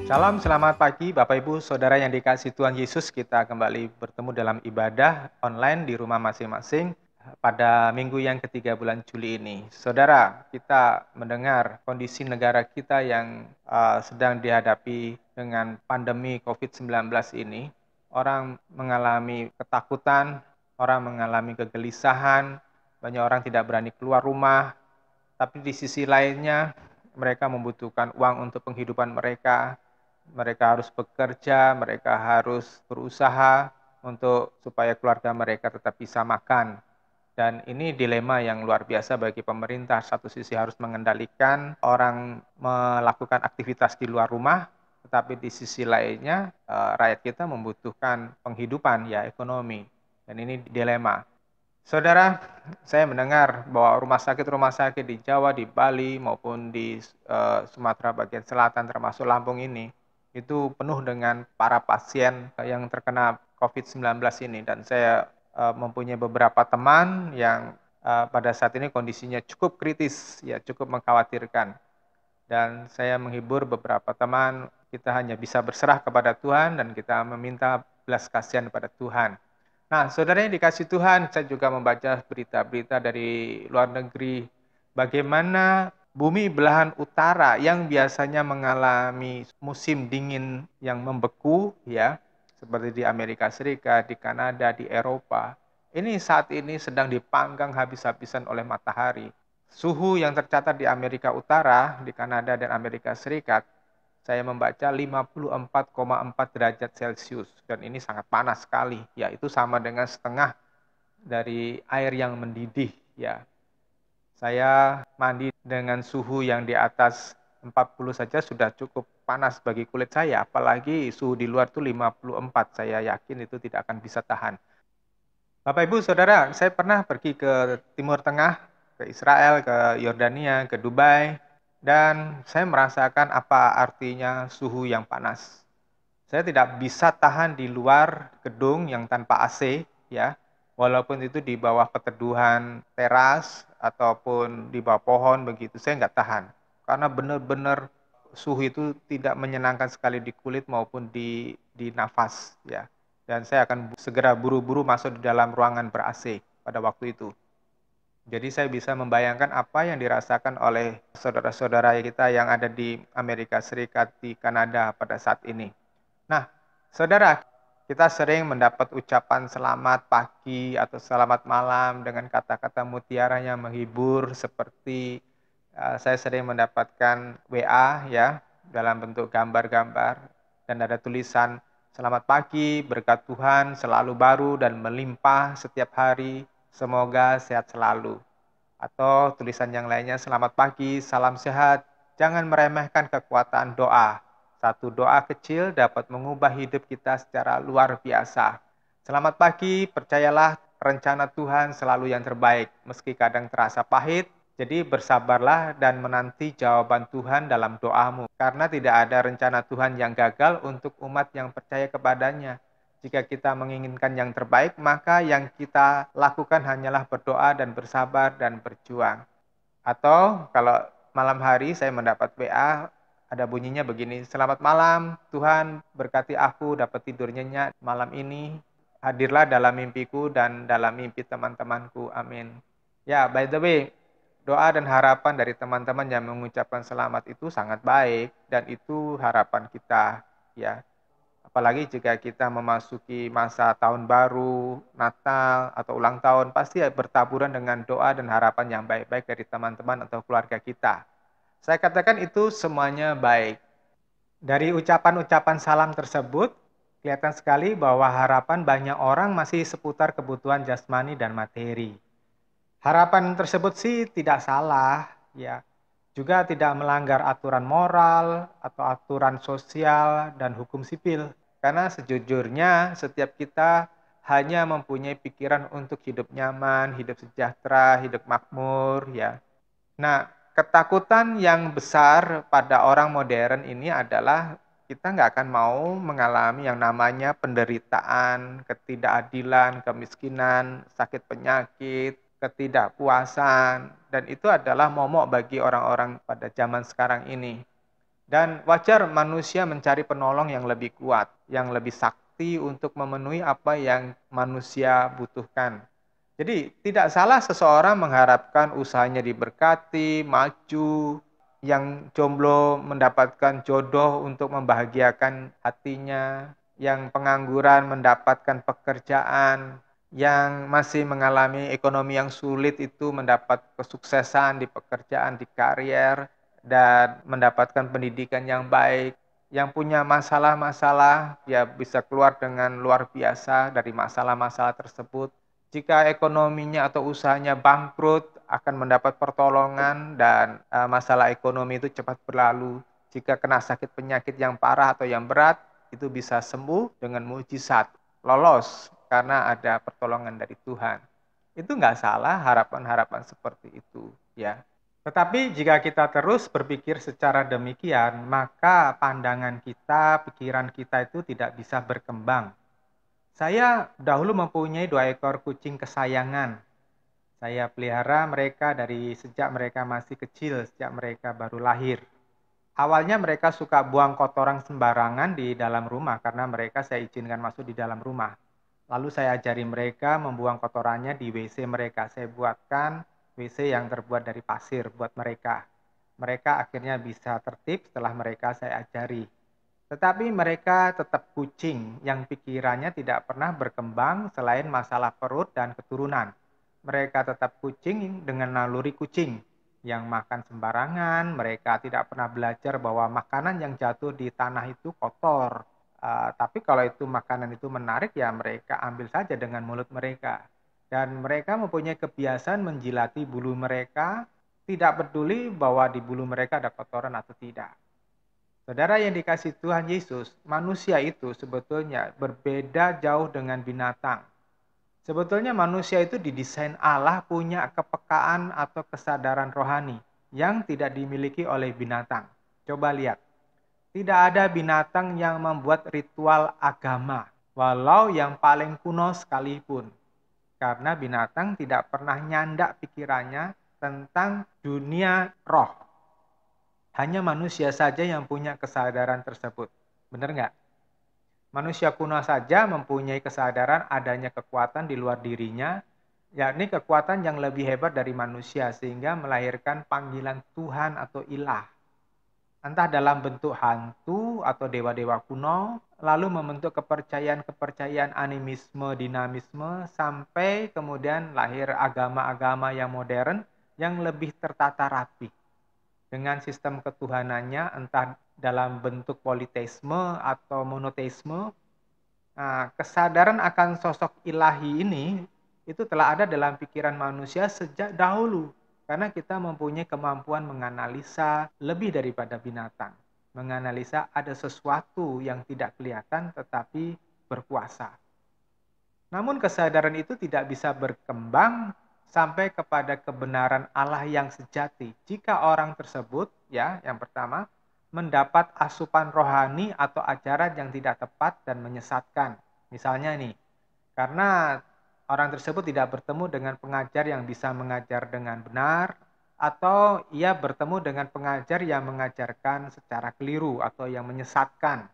Salam, selamat pagi Bapak Ibu, Saudara yang dikasihi Tuhan Yesus. Kita kembali bertemu dalam ibadah online di rumah masing-masing pada minggu yang ketiga bulan Juli ini. Saudara, kita mendengar kondisi negara kita yang sedang dihadapi dengan pandemi COVID-19 ini. Orang mengalami ketakutan, orang mengalami kegelisahan, banyak orang tidak berani keluar rumah, tapi di sisi lainnya mereka membutuhkan uang untuk penghidupan mereka. Mereka harus bekerja, mereka harus berusaha supaya keluarga mereka tetap bisa makan. Dan ini dilema yang luar biasa bagi pemerintah. Satu sisi harus mengendalikan orang melakukan aktivitas di luar rumah, tetapi di sisi lainnya rakyat kita membutuhkan penghidupan, ya ekonomi. Dan ini dilema. Saudara, saya mendengar bahwa rumah sakit di Jawa, di Bali, maupun di Sumatera bagian selatan termasuk Lampung ini, itu penuh dengan para pasien yang terkena COVID-19 ini. Dan saya mempunyai beberapa teman yang pada saat ini kondisinya cukup kritis, ya cukup mengkhawatirkan. Dan saya menghibur beberapa teman, kita hanya bisa berserah kepada Tuhan dan kita meminta belas kasihan kepada Tuhan. Nah, saudara yang dikasih Tuhan, saya juga membaca berita-berita dari luar negeri, bagaimana bumi belahan utara yang biasanya mengalami musim dingin yang membeku, ya, seperti di Amerika Serikat, di Kanada, di Eropa, ini saat ini sedang dipanggang habis-habisan oleh matahari. Suhu yang tercatat di Amerika Utara, di Kanada dan Amerika Serikat, saya membaca 54,4 derajat Celcius, dan ini sangat panas sekali, yaitu sama dengan setengah dari air yang mendidih. Ya, saya mandi dengan suhu yang di atas 40 saja sudah cukup panas bagi kulit saya, apalagi suhu di luar itu 54, saya yakin itu tidak akan bisa tahan. Bapak Ibu Saudara, saya pernah pergi ke Timur Tengah, ke Israel, ke Yordania, ke Dubai, dan saya merasakan apa artinya suhu yang panas. Saya tidak bisa tahan di luar gedung yang tanpa AC, ya, walaupun itu di bawah peteduhan teras ataupun di bawah pohon begitu, saya nggak tahan. Karena benar-benar suhu itu tidak menyenangkan sekali di kulit maupun di nafas, ya. Dan saya akan segera buru-buru masuk di dalam ruangan ber-AC pada waktu itu. Jadi saya bisa membayangkan apa yang dirasakan oleh saudara-saudara kita yang ada di Amerika Serikat, di Kanada pada saat ini. Nah, saudara, kita sering mendapat ucapan selamat pagi atau selamat malam dengan kata-kata mutiara yang menghibur, seperti saya sering mendapatkan WA, ya, dalam bentuk gambar-gambar, dan ada tulisan selamat pagi, berkat Tuhan selalu baru dan melimpah setiap hari, semoga sehat selalu. Atau tulisan yang lainnya, selamat pagi, salam sehat, jangan meremehkan kekuatan doa. Satu doa kecil dapat mengubah hidup kita secara luar biasa. Selamat pagi, percayalah rencana Tuhan selalu yang terbaik, meski kadang terasa pahit. Jadi bersabarlah dan menanti jawaban Tuhan dalam doamu, karena tidak ada rencana Tuhan yang gagal untuk umat yang percaya kepadanya. Jika kita menginginkan yang terbaik, maka yang kita lakukan hanyalah berdoa dan bersabar dan berjuang. Atau kalau malam hari saya mendapat WA, ada bunyinya begini, selamat malam, Tuhan berkati aku dapat tidur nyenyak malam ini, hadirlah dalam mimpiku dan dalam mimpi teman-temanku, amin. Ya, by the way, doa dan harapan dari teman-teman yang mengucapkan selamat itu sangat baik, dan itu harapan kita, ya. Apalagi jika kita memasuki masa tahun baru, Natal, atau ulang tahun, pasti bertaburan dengan doa dan harapan yang baik-baik dari teman-teman atau keluarga kita. Saya katakan itu semuanya baik. Dari ucapan-ucapan salam tersebut, kelihatan sekali bahwa harapan banyak orang masih seputar kebutuhan jasmani dan materi. Harapan tersebut sih tidak salah, ya. Juga tidak melanggar aturan moral atau aturan sosial dan hukum sipil. Karena sejujurnya setiap kita hanya mempunyai pikiran untuk hidup nyaman, hidup sejahtera, hidup makmur, ya. Nah, ketakutan yang besar pada orang modern ini adalah kita nggak akan mau mengalami yang namanya penderitaan, ketidakadilan, kemiskinan, sakit penyakit, ketidakpuasan, dan itu adalah momok bagi orang-orang pada zaman sekarang ini. Dan wajar manusia mencari penolong yang lebih kuat, yang lebih sakti untuk memenuhi apa yang manusia butuhkan. Jadi, tidak salah seseorang mengharapkan usahanya diberkati, maju, yang jomblo mendapatkan jodoh untuk membahagiakan hatinya, yang pengangguran mendapatkan pekerjaan, yang masih mengalami ekonomi yang sulit itu mendapat kesuksesan di pekerjaan, di karier, dan mendapatkan pendidikan yang baik. Yang punya masalah-masalah, dia bisa keluar dengan luar biasa dari masalah-masalah tersebut. Jika ekonominya atau usahanya bangkrut, akan mendapat pertolongan dan masalah ekonomi itu cepat berlalu. Jika kena sakit penyakit yang parah atau yang berat, itu bisa sembuh dengan mujizat, lolos karena ada pertolongan dari Tuhan. Itu nggak salah harapan-harapan seperti itu, ya. Tetapi jika kita terus berpikir secara demikian, maka pandangan kita, pikiran kita itu tidak bisa berkembang. Saya dahulu mempunyai 2 ekor kucing kesayangan. Saya pelihara mereka dari sejak mereka masih kecil, sejak mereka baru lahir. Awalnya mereka suka buang kotoran sembarangan di dalam rumah karena mereka saya izinkan masuk di dalam rumah. Lalu saya ajari mereka membuang kotorannya di WC mereka. Saya buatkan WC yang terbuat dari pasir buat mereka. Mereka akhirnya bisa tertib setelah mereka saya ajari. Tetapi mereka tetap kucing yang pikirannya tidak pernah berkembang selain masalah perut dan keturunan. Mereka tetap kucing dengan naluri kucing yang makan sembarangan, mereka tidak pernah belajar bahwa makanan yang jatuh di tanah itu kotor. Tapi kalau itu makanan itu menarik, ya mereka ambil saja dengan mulut mereka. Dan mereka mempunyai kebiasaan menjilati bulu mereka, tidak peduli bahwa di bulu mereka ada kotoran atau tidak. Saudara yang dikasih Tuhan Yesus, manusia itu sebetulnya berbeda jauh dengan binatang. Sebetulnya manusia itu didesain Allah punya kepekaan atau kesadaran rohani yang tidak dimiliki oleh binatang. Coba lihat, tidak ada binatang yang membuat ritual agama, walau yang paling kuno sekalipun. Karena binatang tidak pernah nyandak pikirannya tentang dunia roh. Hanya manusia saja yang punya kesadaran tersebut. Benar nggak? Manusia kuno saja mempunyai kesadaran adanya kekuatan di luar dirinya, yakni kekuatan yang lebih hebat dari manusia sehingga melahirkan panggilan Tuhan atau ilah. Entah dalam bentuk hantu atau dewa-dewa kuno, lalu membentuk kepercayaan-kepercayaan animisme, dinamisme, sampai kemudian lahir agama-agama yang modern yang lebih tertata rapi dengan sistem ketuhanannya, entah dalam bentuk politeisme atau monoteisme. Nah, kesadaran akan sosok ilahi ini itu telah ada dalam pikiran manusia sejak dahulu. Karena kita mempunyai kemampuan menganalisa lebih daripada binatang. Menganalisa ada sesuatu yang tidak kelihatan tetapi berkuasa. Namun kesadaran itu tidak bisa berkembang sampai kepada kebenaran Allah yang sejati. Jika orang tersebut, ya, yang pertama, mendapat asupan rohani atau ajaran yang tidak tepat dan menyesatkan. Misalnya nih, karena orang tersebut tidak bertemu dengan pengajar yang bisa mengajar dengan benar, atau ia bertemu dengan pengajar yang mengajarkan secara keliru atau yang menyesatkan.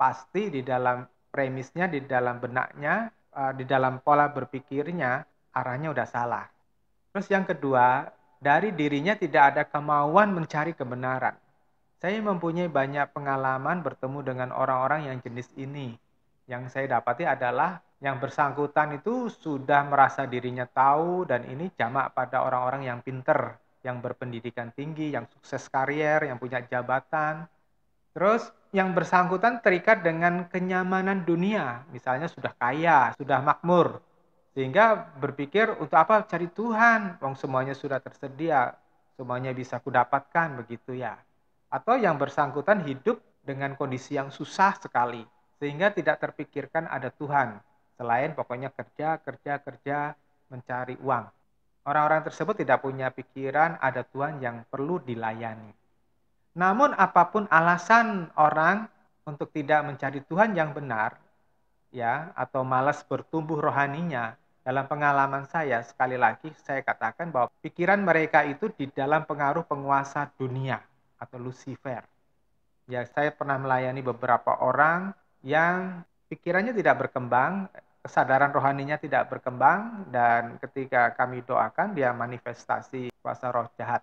Pasti di dalam premisnya, di dalam benaknya, di dalam pola berpikirnya, arahnya udah salah. Terus yang kedua, dari dirinya tidak ada kemauan mencari kebenaran. Saya mempunyai banyak pengalaman bertemu dengan orang-orang yang jenis ini. Yang saya dapati adalah yang bersangkutan itu sudah merasa dirinya tahu dan ini jamak pada orang-orang yang pinter, yang berpendidikan tinggi, yang sukses karier, yang punya jabatan. Terus yang bersangkutan terikat dengan kenyamanan dunia, misalnya sudah kaya, sudah makmur, sehingga berpikir untuk apa cari Tuhan, wong semuanya sudah tersedia, semuanya bisa kudapatkan begitu ya. Atau yang bersangkutan hidup dengan kondisi yang susah sekali, sehingga tidak terpikirkan ada Tuhan, selain pokoknya kerja, kerja, kerja, mencari uang. Orang-orang tersebut tidak punya pikiran ada Tuhan yang perlu dilayani. Namun apapun alasan orang untuk tidak mencari Tuhan yang benar, ya, atau malas bertumbuh rohaninya, dalam pengalaman saya, sekali lagi saya katakan bahwa pikiran mereka itu di dalam pengaruh penguasa dunia atau Lucifer. Ya, saya pernah melayani beberapa orang yang pikirannya tidak berkembang, kesadaran rohaninya tidak berkembang, dan ketika kami doakan dia manifestasi kuasa roh jahat.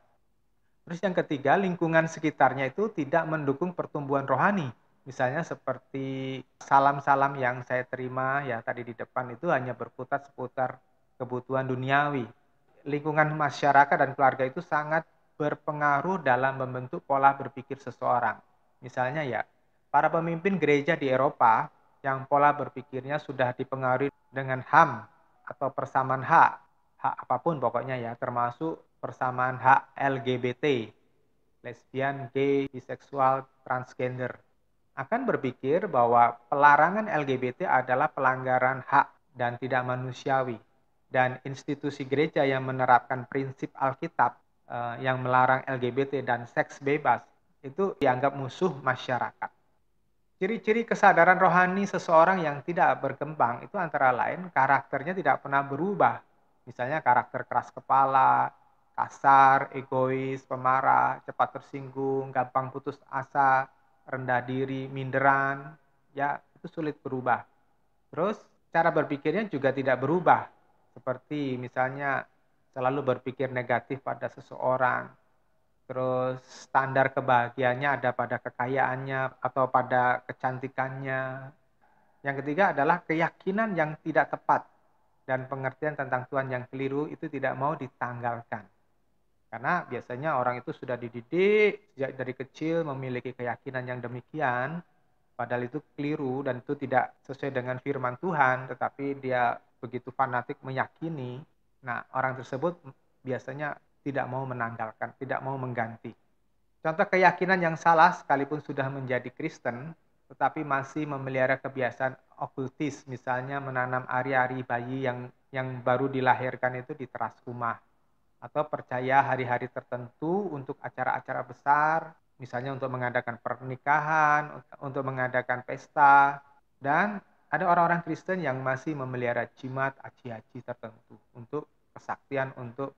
Terus yang ketiga, lingkungan sekitarnya itu tidak mendukung pertumbuhan rohani. Misalnya seperti salam-salam yang saya terima ya tadi di depan itu hanya berputar seputar kebutuhan duniawi. Lingkungan masyarakat dan keluarga itu sangat berpengaruh dalam membentuk pola berpikir seseorang. Misalnya ya, para pemimpin gereja di Eropa yang pola berpikirnya sudah dipengaruhi dengan HAM atau persamaan hak apapun pokoknya ya, termasuk persamaan hak LGBT, lesbian, gay, biseksual, transgender, akan berpikir bahwa pelarangan LGBT adalah pelanggaran hak dan tidak manusiawi. Dan institusi gereja yang menerapkan prinsip Alkitab yang melarang LGBT dan seks bebas itu dianggap musuh masyarakat. Ciri-ciri kesadaran rohani seseorang yang tidak berkembang itu antara lain karakternya tidak pernah berubah. Misalnya karakter keras kepala, kasar, egois, pemarah, cepat tersinggung, gampang putus asa, rendah diri, minderan, ya itu sulit berubah. Terus cara berpikirnya juga tidak berubah. Seperti misalnya selalu berpikir negatif pada seseorang, terus standar kebahagiaannya ada pada kekayaannya atau pada kecantikannya. Yang ketiga adalah keyakinan yang tidak tepat dan pengertian tentang Tuhan yang keliru itu tidak mau ditanggalkan. Karena biasanya orang itu sudah dididik sejak dari kecil memiliki keyakinan yang demikian, padahal itu keliru dan itu tidak sesuai dengan firman Tuhan, tetapi dia begitu fanatik meyakini. Nah, orang tersebut biasanya tidak mau menanggalkan, tidak mau mengganti. Contoh keyakinan yang salah sekalipun sudah menjadi Kristen, tetapi masih memelihara kebiasaan okultis, misalnya menanam ari-ari bayi yang baru dilahirkan itu di teras rumah, atau percaya hari-hari tertentu untuk acara-acara besar, misalnya untuk mengadakan pernikahan, untuk mengadakan pesta, dan ada orang-orang Kristen yang masih memelihara jimat, aji-aji tertentu untuk kesaktian, untuk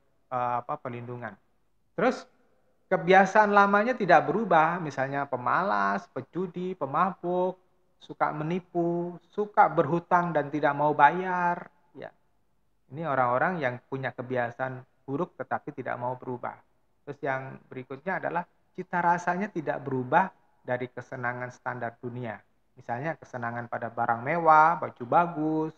pelindungan. Terus kebiasaan lamanya tidak berubah, misalnya pemalas, pejudi, pemabuk, suka menipu, suka berhutang dan tidak mau bayar. Ya, ini orang-orang yang punya kebiasaan buruk tetapi tidak mau berubah. Terus yang berikutnya adalah cita rasanya tidak berubah dari kesenangan standar dunia. Misalnya kesenangan pada barang mewah, baju bagus,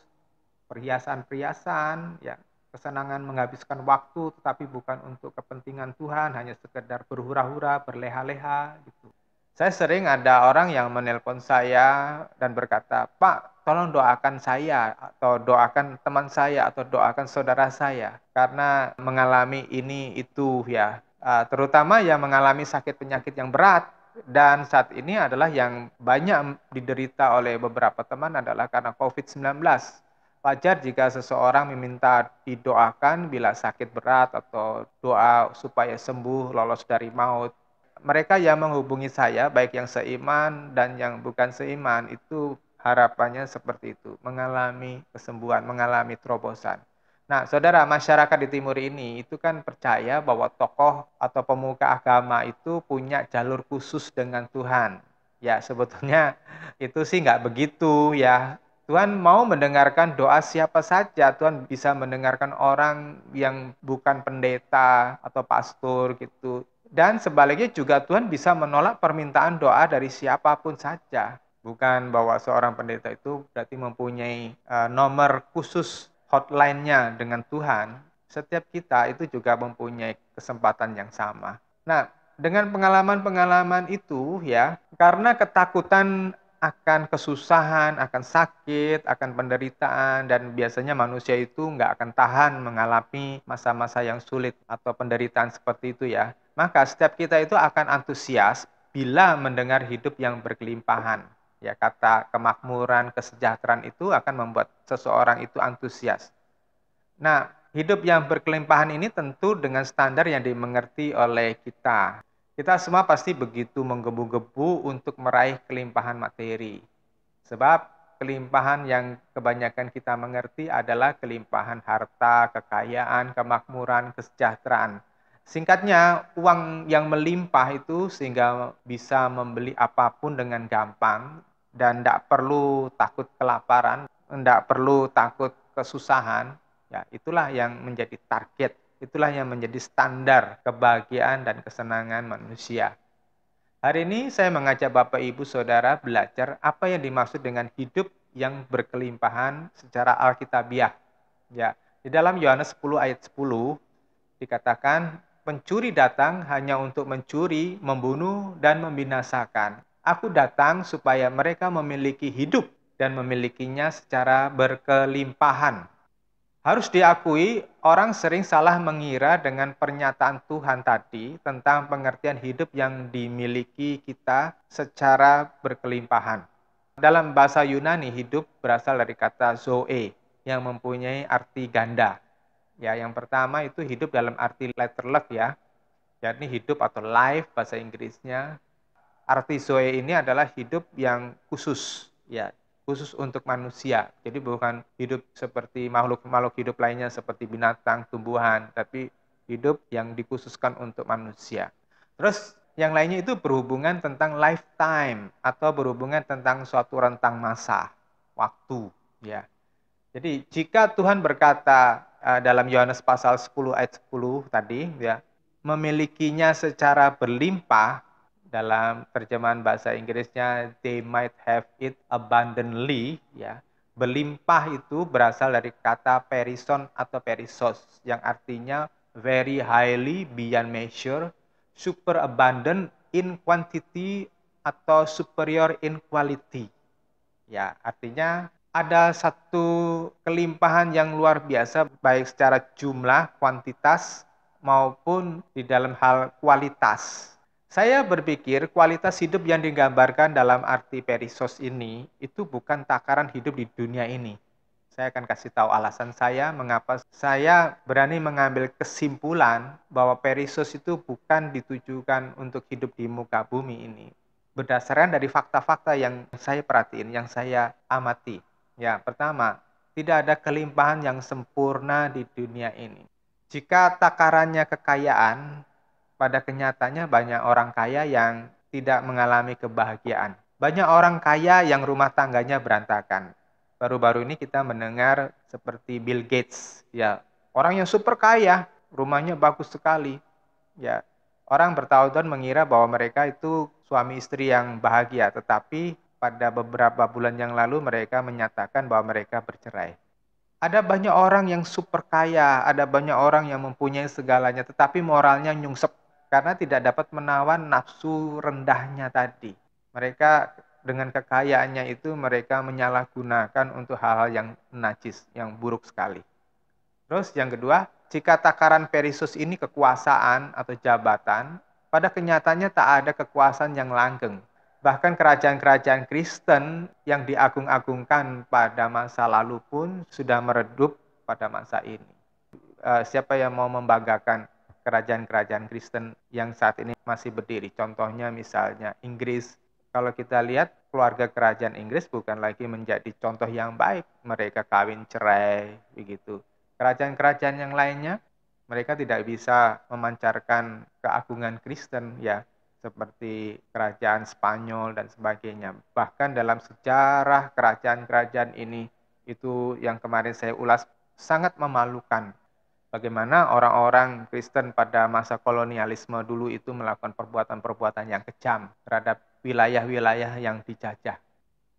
perhiasan-perhiasan, ya, kesenangan menghabiskan waktu tetapi bukan untuk kepentingan Tuhan, hanya sekedar berhura-hura, berleha-leha gitu. Saya sering ada orang yang menelpon saya dan berkata, "Pak, tolong doakan saya atau doakan teman saya atau doakan saudara saya karena mengalami ini itu ya." Terutama yang mengalami sakit penyakit yang berat, dan saat ini adalah yang banyak diderita oleh beberapa teman adalah karena COVID-19. Wajar jika seseorang meminta didoakan bila sakit berat atau doa supaya sembuh, lolos dari maut. Mereka yang menghubungi saya, baik yang seiman dan yang bukan seiman, itu harapannya seperti itu, mengalami kesembuhan, mengalami terobosan. Nah, saudara, masyarakat di timur ini itu kan percaya bahwa tokoh atau pemuka agama itu punya jalur khusus dengan Tuhan. Ya, sebetulnya itu sih nggak begitu ya. Tuhan mau mendengarkan doa siapa saja. Tuhan bisa mendengarkan orang yang bukan pendeta atau pastor gitu. Dan sebaliknya juga Tuhan bisa menolak permintaan doa dari siapapun saja. Bukan bahwa seorang pendeta itu berarti mempunyai nomor khusus hotline-nya dengan Tuhan. Setiap kita itu juga mempunyai kesempatan yang sama. Nah, dengan pengalaman-pengalaman itu ya, karena ketakutan akan kesusahan, akan sakit, akan penderitaan, dan biasanya manusia itu nggak akan tahan mengalami masa-masa yang sulit atau penderitaan seperti itu ya. Maka setiap kita itu akan antusias bila mendengar hidup yang berkelimpahan. Ya, kata kemakmuran, kesejahteraan itu akan membuat seseorang itu antusias. Nah, hidup yang berkelimpahan ini tentu dengan standar yang dimengerti oleh kita. Kita semua pasti begitu menggebu-gebu untuk meraih kelimpahan materi. Sebab kelimpahan yang kebanyakan kita mengerti adalah kelimpahan harta, kekayaan, kemakmuran, kesejahteraan. Singkatnya, uang yang melimpah itu sehingga bisa membeli apapun dengan gampang dan tidak perlu takut kelaparan, tidak perlu takut kesusahan. Ya, itulah yang menjadi target, itulah yang menjadi standar kebahagiaan dan kesenangan manusia. Hari ini saya mengajak Bapak Ibu Saudara belajar apa yang dimaksud dengan hidup yang berkelimpahan secara alkitabiah. Ya, di dalam Yohanes 10 ayat 10 dikatakan, pencuri datang hanya untuk mencuri, membunuh, dan membinasakan. Aku datang supaya mereka memiliki hidup dan memilikinya secara berkelimpahan. Harus diakui, orang sering salah mengira dengan pernyataan Tuhan tadi tentang pengertian hidup yang dimiliki kita secara berkelimpahan. Dalam bahasa Yunani, hidup berasal dari kata zoe yang mempunyai arti ganda. Ya, yang pertama itu hidup dalam arti letterlek ya, yakni hidup atau life bahasa Inggrisnya. Arti zoe ini adalah hidup yang khusus, ya, khusus untuk manusia. Jadi bukan hidup seperti makhluk-makhluk hidup lainnya seperti binatang, tumbuhan, tapi hidup yang dikhususkan untuk manusia. Terus yang lainnya itu berhubungan tentang lifetime atau berhubungan tentang suatu rentang masa, waktu, ya. Jadi jika Tuhan berkata dalam Yohanes pasal 10 ayat 10 tadi ya, memilikinya secara berlimpah, dalam terjemahan bahasa Inggrisnya they might have it abundantly ya. Berlimpah itu berasal dari kata perison atau perisos yang artinya very highly beyond measure, super abundant in quantity atau superior in quality. Ya, artinya ada satu kelimpahan yang luar biasa baik secara jumlah, kuantitas maupun di dalam hal kualitas. Saya berpikir kualitas hidup yang digambarkan dalam arti perisos ini itu bukan takaran hidup di dunia ini. Saya akan kasih tahu alasan saya mengapa saya berani mengambil kesimpulan bahwa perisos itu bukan ditujukan untuk hidup di muka bumi ini. Berdasarkan dari fakta-fakta yang saya perhatiin, yang saya amati. Ya, pertama, tidak ada kelimpahan yang sempurna di dunia ini. Jika takarannya kekayaan, pada kenyataannya banyak orang kaya yang tidak mengalami kebahagiaan. Banyak orang kaya yang rumah tangganya berantakan. Baru-baru ini kita mendengar seperti Bill Gates, ya, orang yang super kaya, rumahnya bagus sekali. Ya, orang bertahun-tahun mengira bahwa mereka itu suami istri yang bahagia, tetapi pada beberapa bulan yang lalu mereka menyatakan bahwa mereka bercerai. Ada banyak orang yang super kaya, ada banyak orang yang mempunyai segalanya, tetapi moralnya nyungsep karena tidak dapat menawan nafsu rendahnya tadi. Mereka dengan kekayaannya itu mereka menyalahgunakan untuk hal-hal yang najis, yang buruk sekali. Terus yang kedua, jika takaran perisus ini kekuasaan atau jabatan, pada kenyataannya tak ada kekuasaan yang langgeng. Bahkan kerajaan-kerajaan Kristen yang diagung-agungkan pada masa lalu pun sudah meredup pada masa ini. Siapa yang mau membanggakan kerajaan-kerajaan Kristen yang saat ini masih berdiri? Contohnya misalnya Inggris. Kalau kita lihat keluarga kerajaan Inggris bukan lagi menjadi contoh yang baik. Mereka kawin cerai, begitu. Kerajaan-kerajaan yang lainnya, mereka tidak bisa memancarkan keagungan Kristen, ya, seperti kerajaan Spanyol dan sebagainya. Bahkan dalam sejarah kerajaan-kerajaan ini, itu yang kemarin saya ulas, sangat memalukan. Bagaimana orang-orang Kristen pada masa kolonialisme dulu itu melakukan perbuatan-perbuatan yang kejam terhadap wilayah-wilayah yang dijajah.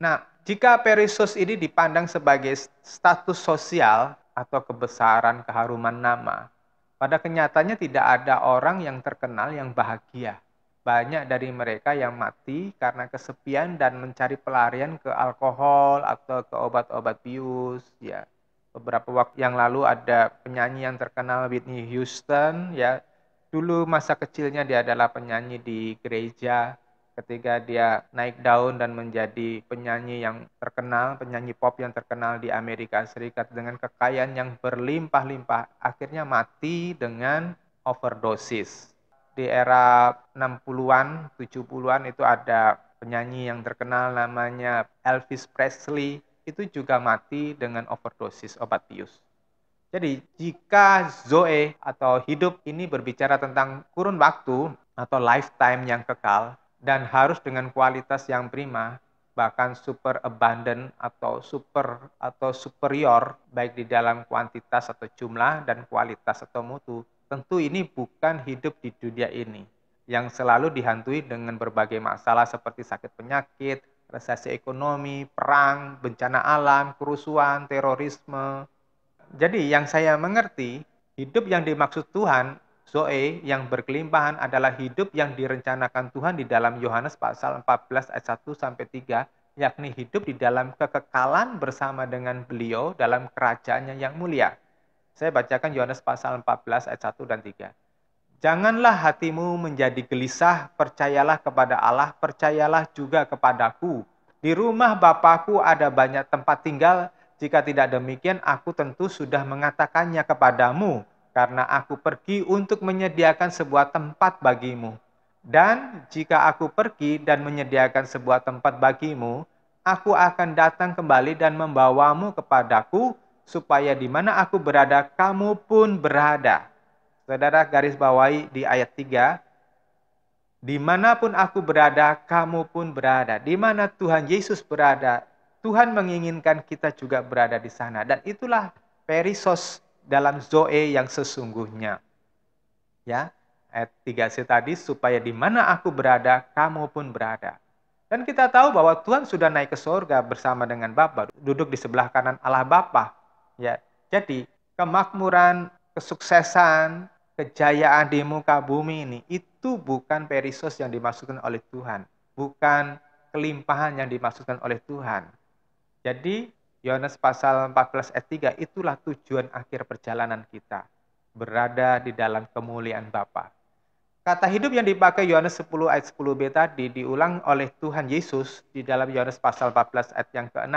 Nah, jika perisos ini dipandang sebagai status sosial atau kebesaran, keharuman nama, pada kenyataannya tidak ada orang yang terkenal yang bahagia. Banyak dari mereka yang mati karena kesepian dan mencari pelarian ke alkohol atau ke obat-obat bius. Ya, beberapa waktu yang lalu ada penyanyi yang terkenal Whitney Houston. Ya, dulu masa kecilnya dia adalah penyanyi di gereja. Ketika dia naik daun dan menjadi penyanyi yang terkenal, penyanyi pop yang terkenal di Amerika Serikat dengan kekayaan yang berlimpah-limpah, akhirnya mati dengan overdosis. Di era 60-an, 70-an itu ada penyanyi yang terkenal namanya Elvis Presley, itu juga mati dengan overdosis obat bius. Jadi jika Zoe atau hidup ini berbicara tentang kurun waktu atau lifetime yang kekal dan harus dengan kualitas yang prima, bahkan super abundant atau superior baik di dalam kuantitas atau jumlah dan kualitas atau mutu, tentu ini bukan hidup di dunia ini yang selalu dihantui dengan berbagai masalah seperti sakit penyakit, resesi ekonomi, perang, bencana alam, kerusuhan, terorisme. Jadi yang saya mengerti, hidup yang dimaksud Tuhan, Zoe, yang berkelimpahan adalah hidup yang direncanakan Tuhan di dalam Yohanes pasal 14 ayat 1 sampai 3, yakni hidup di dalam kekekalan bersama dengan beliau dalam kerajaannya yang mulia. Saya bacakan Yohanes pasal 14 ayat 1 dan 3. Janganlah hatimu menjadi gelisah, percayalah kepada Allah, percayalah juga kepadaku. Di rumah Bapakku ada banyak tempat tinggal, jika tidak demikian aku tentu sudah mengatakannya kepadamu, karena aku pergi untuk menyediakan sebuah tempat bagimu. Dan jika aku pergi dan menyediakan sebuah tempat bagimu, aku akan datang kembali dan membawamu kepadaku, supaya di mana aku berada, kamu pun berada. Saudara garis bawahi di ayat 3, dimanapun aku berada, kamu pun berada. Di mana Tuhan Yesus berada, Tuhan menginginkan kita juga berada di sana. Dan itulah perisos dalam Zoe yang sesungguhnya. Ya, ayat 3c tadi, supaya di mana aku berada, kamu pun berada. Dan kita tahu bahwa Tuhan sudah naik ke surga bersama dengan Bapa, duduk di sebelah kanan Allah Bapa. Ya, jadi kemakmuran, kesuksesan, kejayaan di muka bumi ini itu bukan perisos yang dimaksudkan oleh Tuhan, bukan kelimpahan yang dimaksudkan oleh Tuhan. Jadi Yohanes pasal 14 ayat 3, itulah tujuan akhir perjalanan kita, berada di dalam kemuliaan Bapa. Kata hidup yang dipakai Yohanes 10 ayat 10b tadi diulang oleh Tuhan Yesus di dalam Yohanes pasal 14 ayat yang ke-6.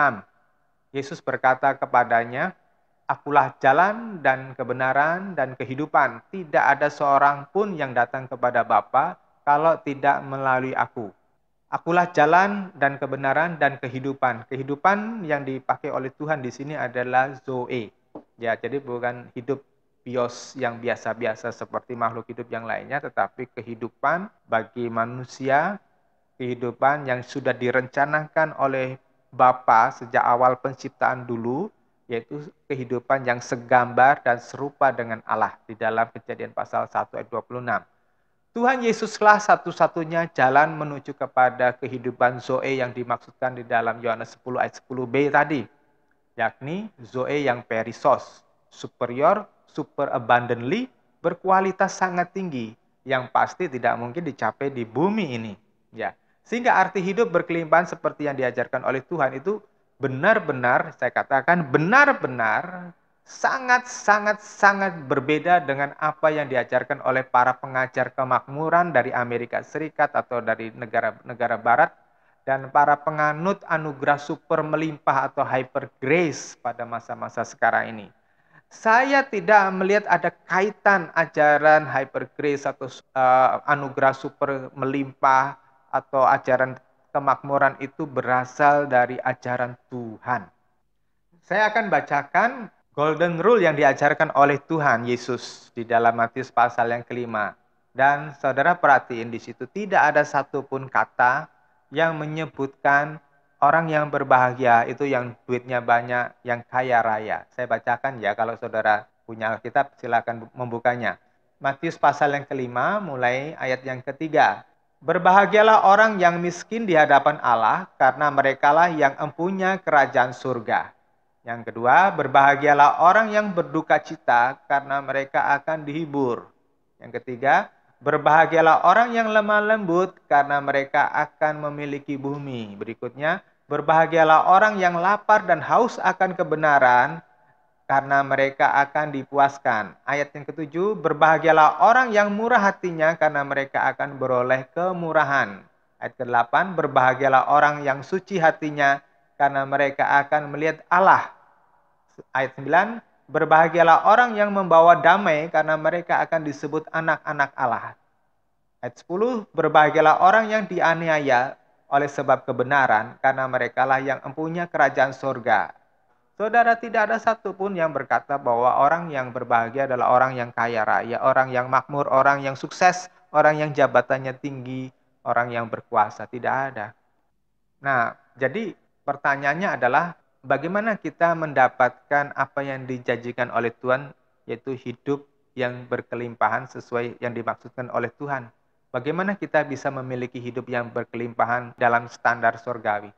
Yesus berkata kepadanya, akulah jalan dan kebenaran dan kehidupan. Tidak ada seorang pun yang datang kepada Bapa kalau tidak melalui aku. Akulah jalan dan kebenaran dan kehidupan. Kehidupan yang dipakai oleh Tuhan di sini adalah Zoe. Ya, jadi bukan hidup bios yang biasa-biasa seperti makhluk hidup yang lainnya, tetapi kehidupan bagi manusia, kehidupan yang sudah direncanakan oleh Bapa sejak awal penciptaan dulu, yaitu kehidupan yang segambar dan serupa dengan Allah di dalam Kejadian pasal 1 ayat 26. Tuhan Yesuslah satu-satunya jalan menuju kepada kehidupan Zoe yang dimaksudkan di dalam Yohanes 10 ayat 10b tadi, yakni Zoe yang perisos, superior, super abundantly, berkualitas sangat tinggi, yang pasti tidak mungkin dicapai di bumi ini. Ya, sehingga arti hidup berkelimpahan seperti yang diajarkan oleh Tuhan itu benar-benar, saya katakan benar-benar sangat berbeda dengan apa yang diajarkan oleh para pengajar kemakmuran dari Amerika Serikat atau dari negara-negara barat dan para penganut anugerah super melimpah atau hyper grace pada masa-masa sekarang ini. Saya tidak melihat ada kaitan ajaran hyper grace atau anugerah super melimpah atau ajaran kemakmuran itu berasal dari ajaran Tuhan. Saya akan bacakan golden rule yang diajarkan oleh Tuhan Yesus di dalam Matius pasal yang kelima. Dan saudara perhatiin di situ tidak ada satupun kata yang menyebutkan orang yang berbahagia itu yang duitnya banyak, yang kaya raya. Saya bacakan ya, kalau saudara punya Alkitab silakan membukanya. Matius pasal yang kelima mulai ayat yang ketiga. Berbahagialah orang yang miskin di hadapan Allah, karena merekalah yang empunya kerajaan surga. Yang kedua, berbahagialah orang yang berduka cita, karena mereka akan dihibur. Yang ketiga, berbahagialah orang yang lemah lembut, karena mereka akan memiliki bumi. Berikutnya, berbahagialah orang yang lapar dan haus akan kebenaran, karena mereka akan dipuaskan. Ayat yang ketujuh, berbahagialah orang yang murah hatinya, karena mereka akan beroleh kemurahan. Ayat ke-8, berbahagialah orang yang suci hatinya, karena mereka akan melihat Allah. Ayat 9, berbahagialah orang yang membawa damai, karena mereka akan disebut anak-anak Allah. Ayat 10, berbahagialah orang yang dianiaya oleh sebab kebenaran, karena merekalah yang empunya kerajaan surga. Saudara, tidak ada satupun yang berkata bahwa orang yang berbahagia adalah orang yang kaya raya, orang yang makmur, orang yang sukses, orang yang jabatannya tinggi, orang yang berkuasa. Tidak ada. Nah, jadi pertanyaannya adalah bagaimana kita mendapatkan apa yang dijanjikan oleh Tuhan, yaitu hidup yang berkelimpahan sesuai yang dimaksudkan oleh Tuhan. Bagaimana kita bisa memiliki hidup yang berkelimpahan dalam standar surgawi.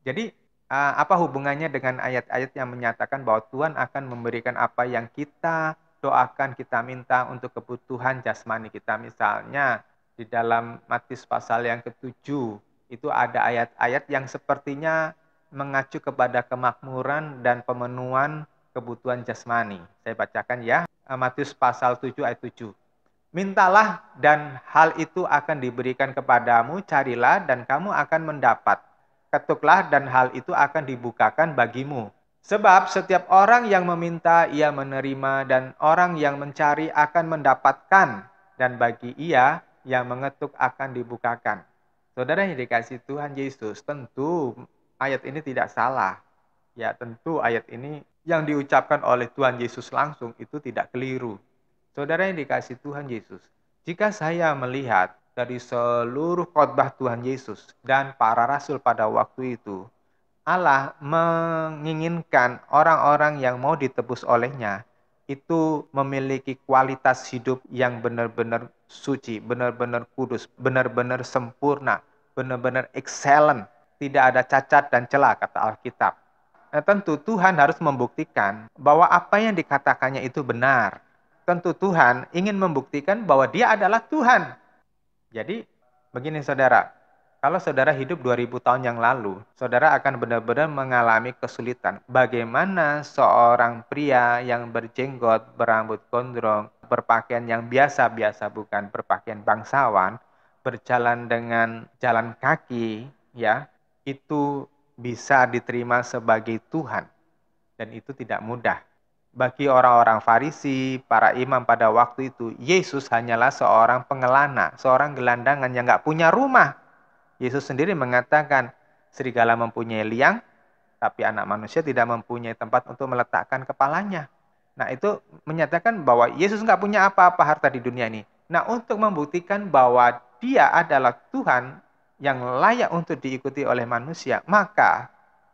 Jadi, apa hubungannya dengan ayat-ayat yang menyatakan bahwa Tuhan akan memberikan apa yang kita doakan, kita minta untuk kebutuhan jasmani kita. Misalnya, di dalam Matius pasal yang ke-7, itu ada ayat-ayat yang sepertinya mengacu kepada kemakmuran dan pemenuhan kebutuhan jasmani. Saya bacakan ya, Matius pasal 7 ayat 7. Mintalah dan hal itu akan diberikan kepadamu, carilah dan kamu akan mendapat. Ketuklah dan hal itu akan dibukakan bagimu. Sebab setiap orang yang meminta ia menerima dan orang yang mencari akan mendapatkan dan bagi ia yang mengetuk akan dibukakan. Saudara yang dikasihi Tuhan Yesus, tentu ayat ini tidak salah. Ya, tentu ayat ini yang diucapkan oleh Tuhan Yesus langsung itu tidak keliru. Saudara yang dikasihi Tuhan Yesus, jika saya melihat dari seluruh khotbah Tuhan Yesus dan para rasul pada waktu itu, Allah menginginkan orang-orang yang mau ditebus olehnya itu memiliki kualitas hidup yang benar-benar suci, benar-benar kudus, benar-benar sempurna, benar-benar excellent, tidak ada cacat dan celah, kata Alkitab. Nah, tentu Tuhan harus membuktikan bahwa apa yang dikatakannya itu benar. Tentu Tuhan ingin membuktikan bahwa Dia adalah Tuhan. Jadi, begini saudara, kalau saudara hidup 2000 tahun yang lalu, saudara akan benar-benar mengalami kesulitan. Bagaimana seorang pria yang berjenggot, berambut gondrong, berpakaian yang biasa-biasa bukan berpakaian bangsawan, berjalan dengan jalan kaki, ya, itu bisa diterima sebagai Tuhan. Dan itu tidak mudah. Bagi orang-orang Farisi, para imam pada waktu itu, Yesus hanyalah seorang pengelana, seorang gelandangan yang nggak punya rumah. Yesus sendiri mengatakan, serigala mempunyai liang, tapi anak manusia tidak mempunyai tempat untuk meletakkan kepalanya. Nah, itu menyatakan bahwa Yesus nggak punya apa-apa harta di dunia ini. Nah, untuk membuktikan bahwa Dia adalah Tuhan yang layak untuk diikuti oleh manusia, maka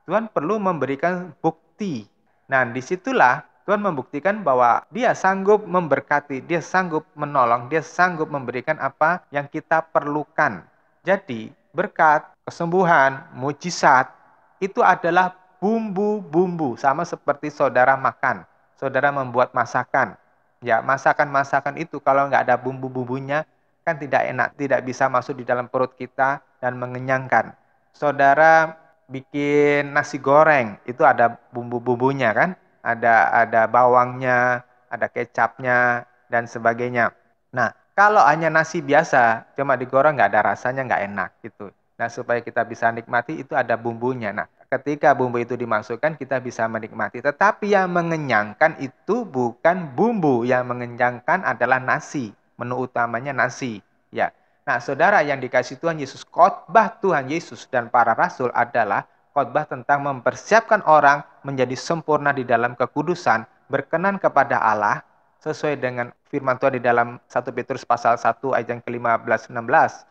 Tuhan perlu memberikan bukti. Nah, disitulah Tuhan membuktikan bahwa Dia sanggup memberkati, Dia sanggup menolong, Dia sanggup memberikan apa yang kita perlukan. Jadi, berkat, kesembuhan, mujizat, itu adalah bumbu-bumbu. Sama seperti saudara makan, saudara membuat masakan. Ya, masakan-masakan itu kalau nggak ada bumbu-bumbunya, kan tidak enak, tidak bisa masuk di dalam perut kita dan mengenyangkan. Saudara bikin nasi goreng, itu ada bumbu-bumbunya kan? Ada bawangnya, ada kecapnya, dan sebagainya. Nah, kalau hanya nasi biasa, cuma digoreng nggak ada rasanya, nggak enak gitu. Nah, supaya kita bisa nikmati itu ada bumbunya. Nah, ketika bumbu itu dimasukkan, kita bisa menikmati. Tetapi yang mengenyangkan itu bukan bumbu, yang mengenyangkan adalah nasi. Menu utamanya nasi. Ya. Nah, saudara yang dikasihi Tuhan Yesus, khotbah Tuhan Yesus dan para rasul adalah khotbah tentang mempersiapkan orang menjadi sempurna di dalam kekudusan, berkenan kepada Allah, sesuai dengan firman Tuhan di dalam 1 Petrus pasal 1 ayat yang ke-15-16.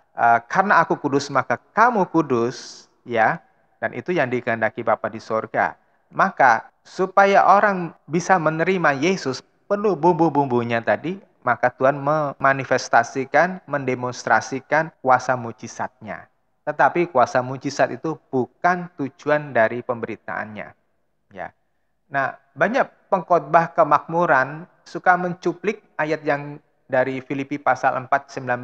Karena aku kudus, maka kamu kudus, ya. Dan itu yang dikehendaki Bapa di sorga. Maka supaya orang bisa menerima Yesus, perlu bumbu-bumbunya tadi, maka Tuhan memanifestasikan, mendemonstrasikan kuasa mujizatnya. Tetapi kuasa mujizat itu bukan tujuan dari pemberitaannya. Ya. Nah, banyak pengkhotbah kemakmuran suka mencuplik ayat yang dari Filipi pasal 4:19.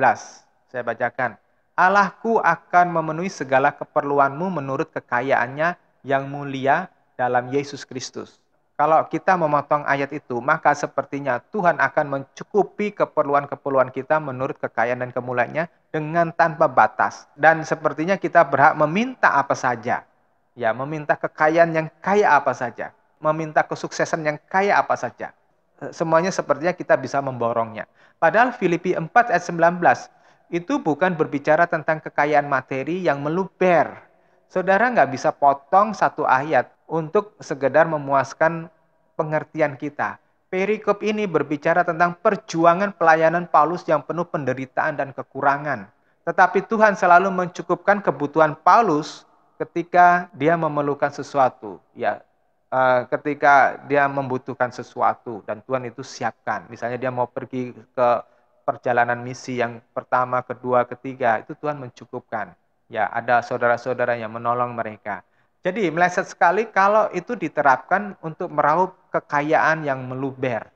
Saya bacakan. Allahku akan memenuhi segala keperluanmu menurut kekayaannya yang mulia dalam Yesus Kristus. Kalau kita memotong ayat itu, maka sepertinya Tuhan akan mencukupi keperluan-keperluan kita menurut kekayaan dan kemuliaannya dengan tanpa batas. Dan sepertinya kita berhak meminta apa saja. Ya, meminta kekayaan yang kaya apa saja. Meminta kesuksesan yang kaya apa saja. Semuanya sepertinya kita bisa memborongnya. Padahal Filipi 4 ayat 19 itu bukan berbicara tentang kekayaan materi yang meluber. Saudara nggak bisa potong satu ayat untuk sekedar memuaskan pengertian kita. Perikop ini berbicara tentang perjuangan pelayanan Paulus yang penuh penderitaan dan kekurangan. Tetapi Tuhan selalu mencukupkan kebutuhan Paulus ketika dia memerlukan sesuatu. Ya, ketika dia membutuhkan sesuatu dan Tuhan itu siapkan. Misalnya dia mau pergi ke perjalanan misi yang pertama, kedua, ketiga, itu Tuhan mencukupkan. Ya, ada saudara-saudara yang menolong mereka. Jadi meleset sekali kalau itu diterapkan untuk meraup kekayaan yang meluber.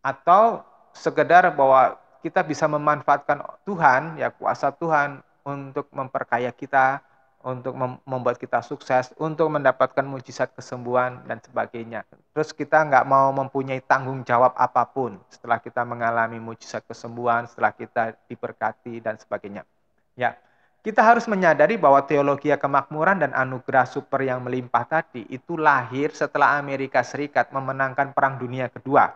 Atau sekedar bahwa kita bisa memanfaatkan Tuhan, ya kuasa Tuhan untuk memperkaya kita, untuk membuat kita sukses, untuk mendapatkan mujizat kesembuhan dan sebagainya. Terus kita nggak mau mempunyai tanggung jawab apapun setelah kita mengalami mujizat kesembuhan, setelah kita diberkati dan sebagainya. Ya, kita harus menyadari bahwa teologi kemakmuran dan anugerah super yang melimpah tadi itu lahir setelah Amerika Serikat memenangkan Perang Dunia Kedua,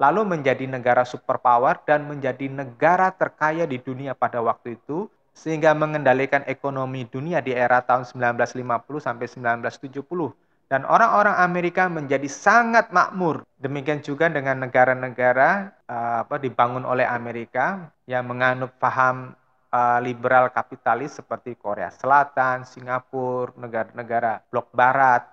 lalu menjadi negara superpower dan menjadi negara terkaya di dunia pada waktu itu, sehingga mengendalikan ekonomi dunia di era tahun 1950 sampai 1970. Dan orang-orang Amerika menjadi sangat makmur. Demikian juga dengan negara-negara dibangun oleh Amerika yang menganut paham liberal kapitalis seperti Korea Selatan, Singapura, negara-negara blok barat.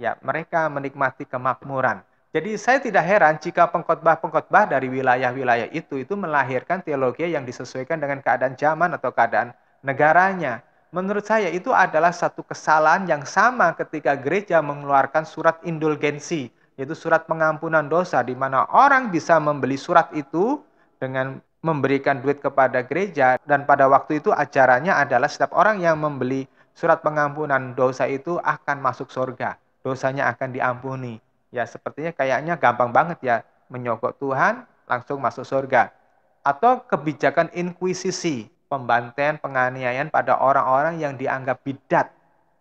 Ya, mereka menikmati kemakmuran. Jadi saya tidak heran jika pengkhotbah-pengkhotbah dari wilayah-wilayah itu melahirkan teologi yang disesuaikan dengan keadaan zaman atau keadaan negaranya. Menurut saya itu adalah satu kesalahan yang sama ketika gereja mengeluarkan surat indulgensi, yaitu surat pengampunan dosa, di mana orang bisa membeli surat itu dengan memberikan duit kepada gereja, dan pada waktu itu ajarannya adalah setiap orang yang membeli surat pengampunan dosa itu akan masuk surga, dosanya akan diampuni. Ya sepertinya kayaknya gampang banget ya, menyogok Tuhan langsung masuk surga. Atau kebijakan inkuisisi, pembantaian, penganiayaan pada orang-orang yang dianggap bidat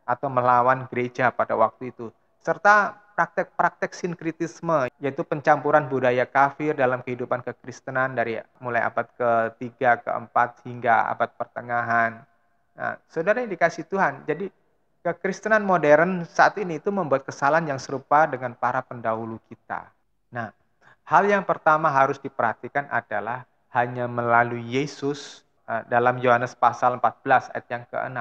atau melawan gereja pada waktu itu. Serta praktek-praktek sinkritisme, yaitu pencampuran budaya kafir dalam kehidupan kekristenan dari mulai abad ke-3, ke-4 hingga abad pertengahan. Nah, saudara yang dikasih Tuhan, jadi kekristenan modern saat ini itu membuat kesalahan yang serupa dengan para pendahulu kita. Nah, hal yang pertama harus diperhatikan adalah hanya melalui Yesus, dalam Yohanes pasal 14 ayat yang ke-6,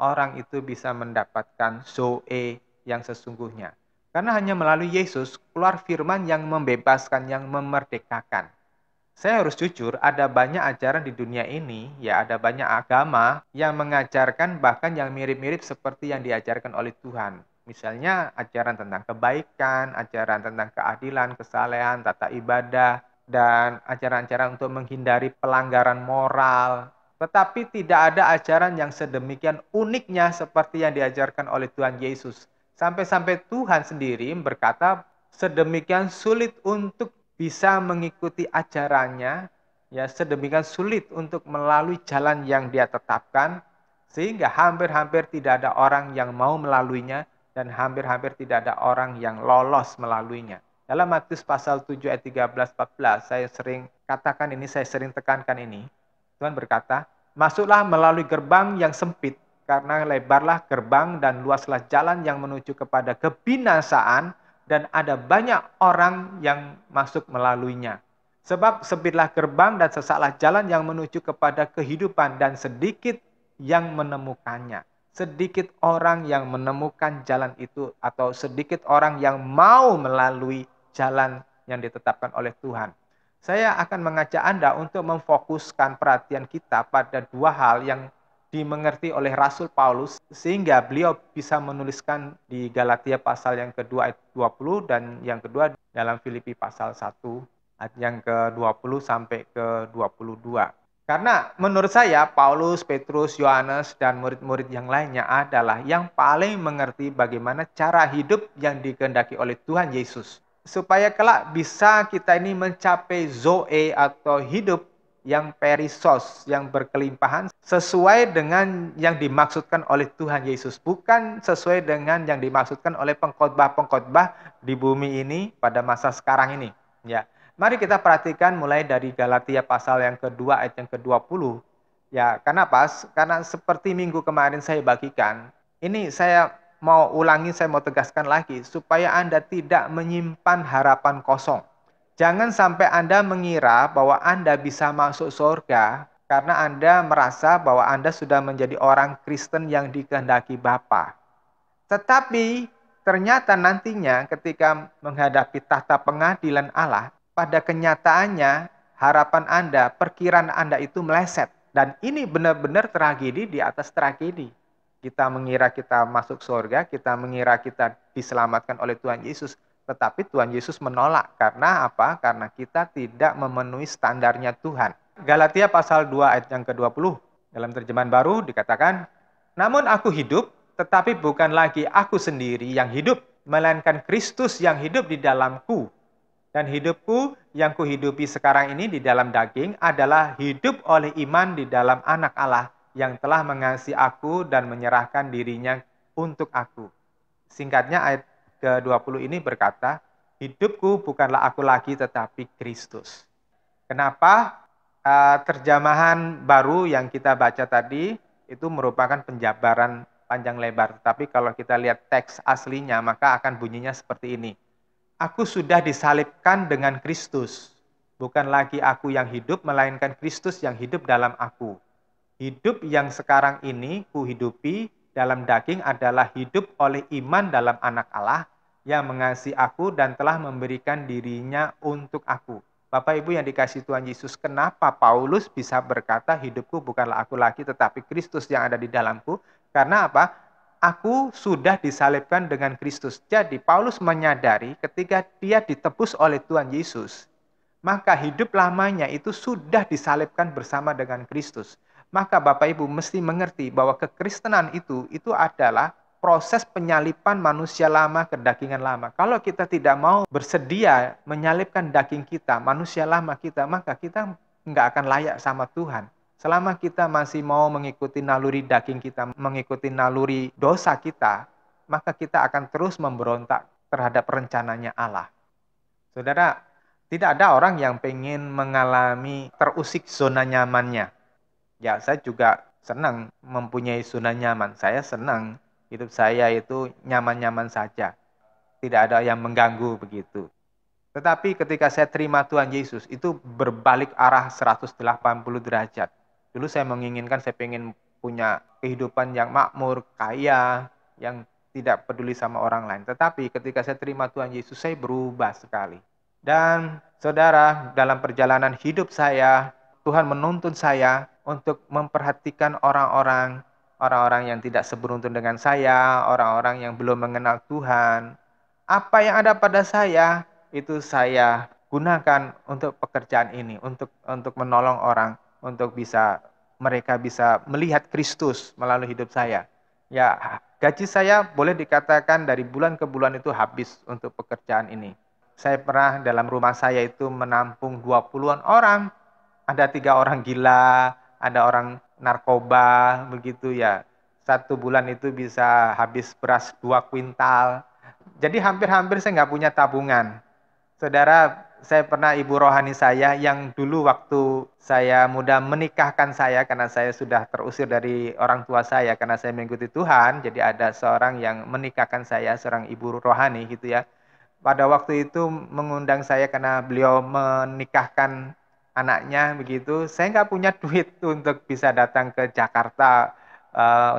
orang itu bisa mendapatkan zoe yang sesungguhnya. Karena hanya melalui Yesus keluar firman yang membebaskan, yang memerdekakan. Saya harus jujur, ada banyak ajaran di dunia ini, ya ada banyak agama yang mengajarkan bahkan yang mirip-mirip seperti yang diajarkan oleh Tuhan. Misalnya ajaran tentang kebaikan, ajaran tentang keadilan, kesalehan, tata ibadah, dan ajaran-ajaran untuk menghindari pelanggaran moral. Tetapi tidak ada ajaran yang sedemikian uniknya seperti yang diajarkan oleh Tuhan Yesus. Sampai-sampai Tuhan sendiri berkata, sedemikian sulit untuk bisa mengikuti ajarannya, ya sedemikian sulit untuk melalui jalan yang dia tetapkan, sehingga hampir-hampir tidak ada orang yang mau melaluinya, dan hampir-hampir tidak ada orang yang lolos melaluinya. Dalam Matius pasal 7 ayat 13-14, saya sering katakan ini, saya sering tekankan ini. Tuhan berkata, masuklah melalui gerbang yang sempit, karena lebarlah gerbang dan luaslah jalan yang menuju kepada kebinasaan, dan ada banyak orang yang masuk melaluinya. Sebab sempitlah gerbang dan sesaklah jalan yang menuju kepada kehidupan, dan sedikit yang menemukannya. Sedikit orang yang menemukan jalan itu, atau sedikit orang yang mau melalui jalan yang ditetapkan oleh Tuhan. Saya akan mengajak Anda untuk memfokuskan perhatian kita pada dua hal yang dimengerti oleh Rasul Paulus, sehingga beliau bisa menuliskan di Galatia pasal yang kedua ayat 20, dan yang kedua dalam Filipi pasal 1 ayat yang ke-20 sampai ke-22. Karena menurut saya Paulus, Petrus, Yohanes, dan murid-murid yang lainnya adalah yang paling mengerti bagaimana cara hidup yang dikehendaki oleh Tuhan Yesus, supaya kelak bisa kita ini mencapai zoe atau hidup yang perisos, yang berkelimpahan, sesuai dengan yang dimaksudkan oleh Tuhan Yesus, bukan sesuai dengan yang dimaksudkan oleh pengkhotbah-pengkhotbah di bumi ini pada masa sekarang ini. Ya, mari kita perhatikan mulai dari Galatia pasal yang kedua ayat yang ke-20. Ya, kenapa? Karena seperti minggu kemarin saya bagikan, ini saya saya mau tegaskan lagi, supaya Anda tidak menyimpan harapan kosong. Jangan sampai Anda mengira bahwa Anda bisa masuk surga karena Anda merasa bahwa Anda sudah menjadi orang Kristen yang dikehendaki Bapa. Tetapi ternyata nantinya ketika menghadapi tahta pengadilan Allah, pada kenyataannya harapan Anda, perkiraan Anda itu meleset. Dan ini benar-benar tragedi di atas tragedi. Kita mengira kita masuk surga, kita mengira kita diselamatkan oleh Tuhan Yesus. Tetapi Tuhan Yesus menolak. Karena apa? Karena kita tidak memenuhi standarnya Tuhan. Galatia pasal 2 ayat yang ke-20. Dalam terjemahan baru dikatakan, namun aku hidup, tetapi bukan lagi aku sendiri yang hidup, melainkan Kristus yang hidup di dalamku. Dan hidupku yang kuhidupi sekarang ini di dalam daging adalah hidup oleh iman di dalam Anak Allah yang telah mengasihi aku dan menyerahkan dirinya untuk aku. Singkatnya ayat ke-20 ini berkata, hidupku bukanlah aku lagi tetapi Kristus. Kenapa? Terjemahan baru yang kita baca tadi itu merupakan penjabaran panjang lebar. Tapi kalau kita lihat teks aslinya maka akan bunyinya seperti ini. Aku sudah disalibkan dengan Kristus. Bukan lagi aku yang hidup, melainkan Kristus yang hidup dalam aku. Hidup yang sekarang ini kuhidupi dalam daging adalah hidup oleh iman dalam Anak Allah yang mengasihi aku dan telah memberikan dirinya untuk aku. Bapak Ibu yang dikasihi Tuhan Yesus, kenapa Paulus bisa berkata hidupku bukanlah aku lagi tetapi Kristus yang ada di dalamku? Karena apa? Aku sudah disalibkan dengan Kristus. Jadi Paulus menyadari ketika dia ditebus oleh Tuhan Yesus, maka hidup lamanya itu sudah disalibkan bersama dengan Kristus. Maka Bapak Ibu mesti mengerti bahwa kekristenan itu adalah proses penyalipan manusia lama ke dagingan lama. Kalau kita tidak mau bersedia menyalipkan daging kita, manusia lama kita, maka kita nggak akan layak sama Tuhan. Selama kita masih mau mengikuti naluri daging kita, mengikuti naluri dosa kita, maka kita akan terus memberontak terhadap rencananya Allah. Saudara, tidak ada orang yang pengen mengalami terusik zona nyamannya. Ya, saya juga senang mempunyai zona nyaman. Saya senang hidup saya itu nyaman-nyaman saja. Tidak ada yang mengganggu begitu. Tetapi ketika saya terima Tuhan Yesus, itu berbalik arah 180 derajat. Dulu saya menginginkan, saya pengen punya kehidupan yang makmur, kaya, yang tidak peduli sama orang lain. Tetapi ketika saya terima Tuhan Yesus, saya berubah sekali. Dan saudara, dalam perjalanan hidup saya, Tuhan menuntun saya untuk memperhatikan orang-orang yang tidak seberuntung dengan saya, orang-orang yang belum mengenal Tuhan. Apa yang ada pada saya, itu saya gunakan untuk pekerjaan ini, untuk menolong orang, untuk mereka bisa melihat Kristus melalui hidup saya. Ya, gaji saya boleh dikatakan dari bulan ke bulan itu habis untuk pekerjaan ini. Saya pernah dalam rumah saya itu menampung 20-an orang. Ada 3 orang gila, ada orang narkoba, begitu ya. 1 bulan itu bisa habis beras 2 kuintal. Jadi hampir-hampir saya nggak punya tabungan. Saudara, saya pernah ibu rohani saya yang dulu waktu saya muda menikahkan saya, karena saya sudah terusir dari orang tua saya karena saya mengikuti Tuhan. Jadi ada seorang yang menikahkan saya, seorang ibu rohani gitu ya. Pada waktu itu mengundang saya karena beliau menikahkan anaknya begitu. Saya nggak punya duit untuk bisa datang ke Jakarta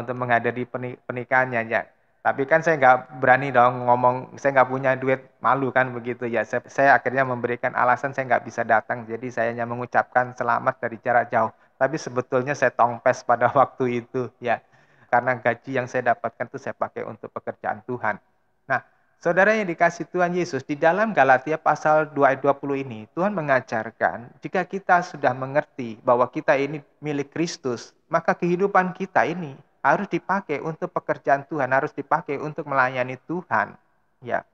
untuk menghadiri pernikahannya ya. Tapi kan saya nggak berani dong ngomong, saya nggak punya duit, malu kan begitu ya. Saya akhirnya memberikan alasan saya nggak bisa datang. Jadi saya hanya mengucapkan selamat dari jarak jauh. Tapi sebetulnya saya tongpes pada waktu itu ya. Karena gaji yang saya dapatkan itu saya pakai untuk pekerjaan Tuhan. Nah, saudara yang dikasih Tuhan Yesus, di dalam Galatia pasal 2 ayat 20 ini, Tuhan mengajarkan, jika kita sudah mengerti bahwa kita ini milik Kristus, maka kehidupan kita ini harus dipakai untuk pekerjaan Tuhan, harus dipakai untuk melayani Tuhan. Ya,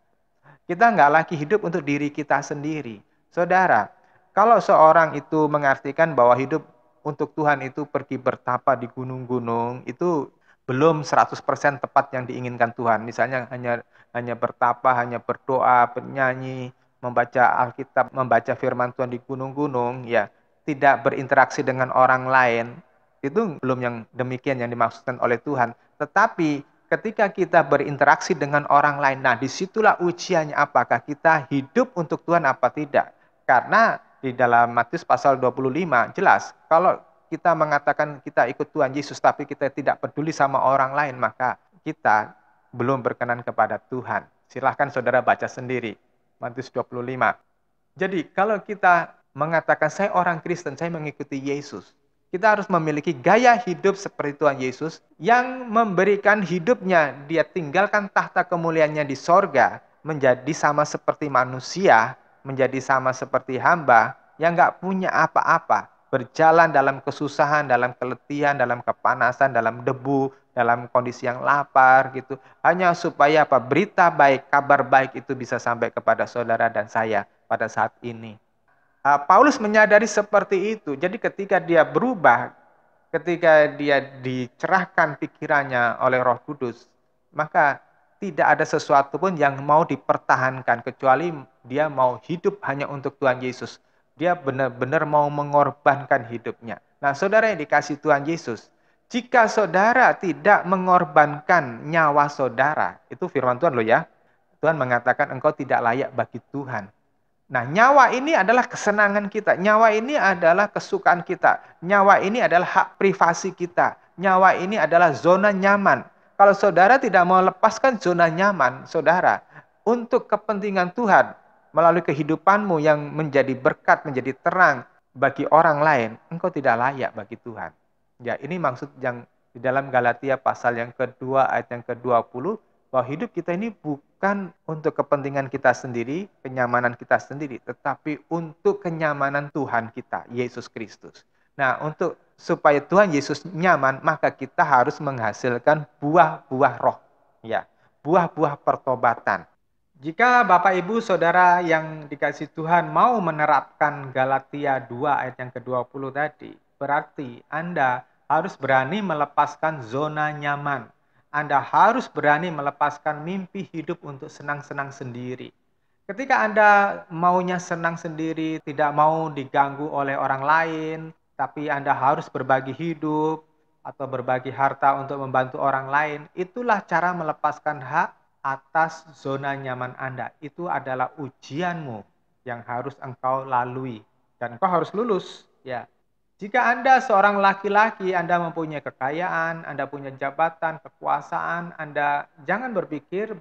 kita nggak lagi hidup untuk diri kita sendiri. Saudara, kalau seorang itu mengartikan bahwa hidup untuk Tuhan itu pergi bertapa di gunung-gunung, itu belum 100% tepat yang diinginkan Tuhan. Misalnya hanya bertapa, hanya berdoa, bernyanyi, membaca Alkitab, membaca firman Tuhan di gunung-gunung, ya, tidak berinteraksi dengan orang lain. Itu belum yang demikian yang dimaksudkan oleh Tuhan. Tetapi ketika kita berinteraksi dengan orang lain, nah disitulah ujiannya apakah kita hidup untuk Tuhan apa tidak. Karena di dalam Matius pasal 25 jelas, kalau kita mengatakan kita ikut Tuhan Yesus tapi kita tidak peduli sama orang lain, maka kita belum berkenan kepada Tuhan. Silahkan saudara baca sendiri, Matius 25. Jadi kalau kita mengatakan saya orang Kristen, saya mengikuti Yesus, kita harus memiliki gaya hidup seperti Tuhan Yesus yang memberikan hidupnya. Dia tinggalkan tahta kemuliaannya di sorga, menjadi sama seperti manusia, menjadi sama seperti hamba yang nggak punya apa-apa. Berjalan dalam kesusahan, dalam keletihan, dalam kepanasan, dalam debu, dalam kondisi yang lapar gitu. Hanya supaya apa? Berita baik, kabar baik itu bisa sampai kepada saudara dan saya pada saat ini. Paulus menyadari seperti itu. Jadi ketika dia berubah, ketika dia dicerahkan pikirannya oleh Roh Kudus, maka tidak ada sesuatu pun yang mau dipertahankan kecuali dia mau hidup hanya untuk Tuhan Yesus. Dia benar-benar mau mengorbankan hidupnya. Nah, saudara yang dikasih Tuhan Yesus, jika saudara tidak mengorbankan nyawa saudara, itu firman Tuhan loh ya. Tuhan mengatakan engkau tidak layak bagi Tuhan. Nah, nyawa ini adalah kesenangan kita. Nyawa ini adalah kesukaan kita. Nyawa ini adalah hak privasi kita. Nyawa ini adalah zona nyaman. Kalau saudara tidak mau lepaskan zona nyaman, saudara, untuk kepentingan Tuhan, melalui kehidupanmu yang menjadi berkat, menjadi terang bagi orang lain, engkau tidak layak bagi Tuhan. Ya, ini maksud yang di dalam Galatia pasal yang kedua ayat yang ke-20, bahwa hidup kita ini bukan untuk kepentingan kita sendiri, kenyamanan kita sendiri, tetapi untuk kenyamanan Tuhan kita, Yesus Kristus. Nah, untuk supaya Tuhan Yesus nyaman, maka kita harus menghasilkan buah-buah roh, ya, buah-buah pertobatan. Jika Bapak Ibu Saudara yang dikasih Tuhan mau menerapkan Galatia 2 ayat yang ke-20 tadi, berarti Anda harus berani melepaskan zona nyaman. Anda harus berani melepaskan mimpi hidup untuk senang-senang sendiri. Ketika Anda maunya senang sendiri, tidak mau diganggu oleh orang lain, tapi Anda harus berbagi hidup atau berbagi harta untuk membantu orang lain, itulah cara melepaskan hak atas zona nyaman Anda. Itu adalah ujianmu yang harus engkau lalui dan engkau harus lulus, ya. Jika Anda seorang laki-laki, Anda mempunyai kekayaan, Anda punya jabatan, kekuasaan, Anda jangan berpikir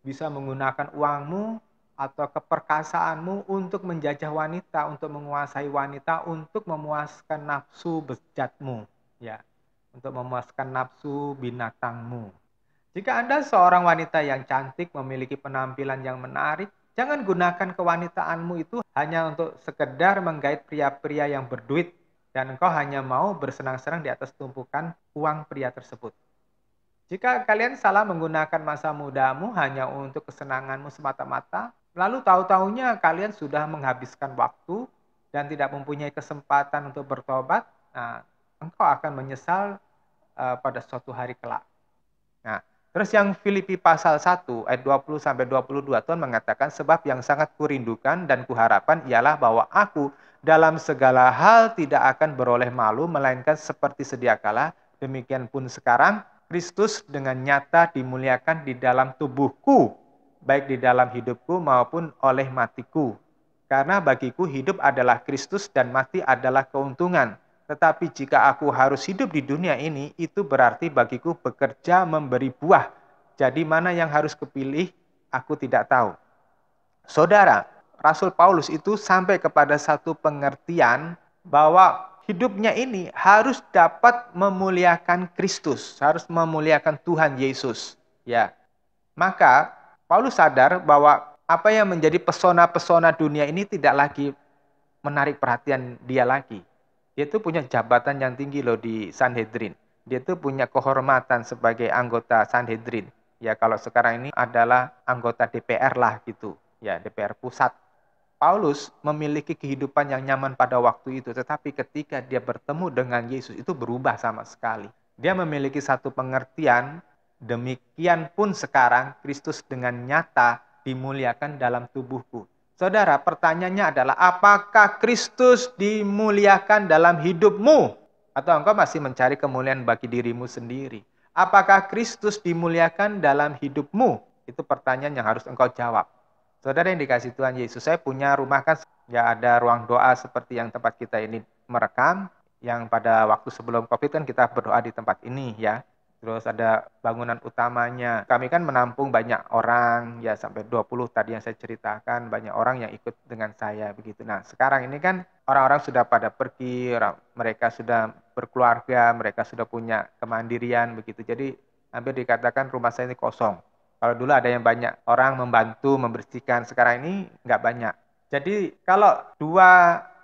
bisa menggunakan uangmu atau keperkasaanmu untuk menjajah wanita, untuk menguasai wanita, untuk memuaskan nafsu bejatmu, ya, untuk memuaskan nafsu binatangmu. Jika Anda seorang wanita yang cantik, memiliki penampilan yang menarik, jangan gunakan kewanitaanmu itu hanya untuk sekedar menggait pria-pria yang berduit, dan engkau hanya mau bersenang-senang di atas tumpukan uang pria tersebut. Jika kalian salah menggunakan masa mudamu hanya untuk kesenanganmu semata-mata, lalu tahu-tahunya kalian sudah menghabiskan waktu dan tidak mempunyai kesempatan untuk bertobat, nah, engkau akan menyesal pada suatu hari kelak. Nah, terus yang Filipi pasal 1 ayat 20-22, Tuhan mengatakan, sebab yang sangat kurindukan dan kuharapkan ialah bahwa aku dalam segala hal tidak akan beroleh malu, melainkan seperti sedia kala, demikian pun sekarang, Kristus dengan nyata dimuliakan di dalam tubuhku, baik di dalam hidupku maupun oleh matiku. Karena bagiku hidup adalah Kristus dan mati adalah keuntungan. Tetapi jika aku harus hidup di dunia ini, itu berarti bagiku bekerja memberi buah. Jadi mana yang harus kupilih, aku tidak tahu. Saudara, Rasul Paulus itu sampai kepada satu pengertian bahwa hidupnya ini harus dapat memuliakan Kristus, harus memuliakan Tuhan Yesus. Ya, maka Paulus sadar bahwa apa yang menjadi pesona-pesona dunia ini tidak lagi menarik perhatian dia lagi. Dia itu punya jabatan yang tinggi loh di Sanhedrin. Dia itu punya kehormatan sebagai anggota Sanhedrin. Ya, kalau sekarang ini adalah anggota DPR lah gitu. Ya, DPR pusat. Paulus memiliki kehidupan yang nyaman pada waktu itu, tetapi ketika dia bertemu dengan Yesus itu berubah sama sekali. Dia memiliki satu pengertian, demikian pun sekarang Kristus dengan nyata dimuliakan dalam tubuhku. Saudara, pertanyaannya adalah apakah Kristus dimuliakan dalam hidupmu? Atau engkau masih mencari kemuliaan bagi dirimu sendiri? Apakah Kristus dimuliakan dalam hidupmu? Itu pertanyaan yang harus engkau jawab. Saudara yang dikasihi Tuhan Yesus, saya punya rumah kan ya ada ruang doa seperti yang tempat kita ini merekam, yang pada waktu sebelum COVID kan kita berdoa di tempat ini ya. Terus ada bangunan utamanya. Kami kan menampung banyak orang, ya sampai 20 tadi yang saya ceritakan, banyak orang yang ikut dengan saya begitu. Nah, sekarang ini kan orang-orang sudah pada pergi, mereka sudah berkeluarga, mereka sudah punya kemandirian begitu. Jadi hampir dikatakan rumah saya ini kosong. Kalau dulu ada yang banyak orang membantu membersihkan, sekarang ini nggak banyak. Jadi kalau 2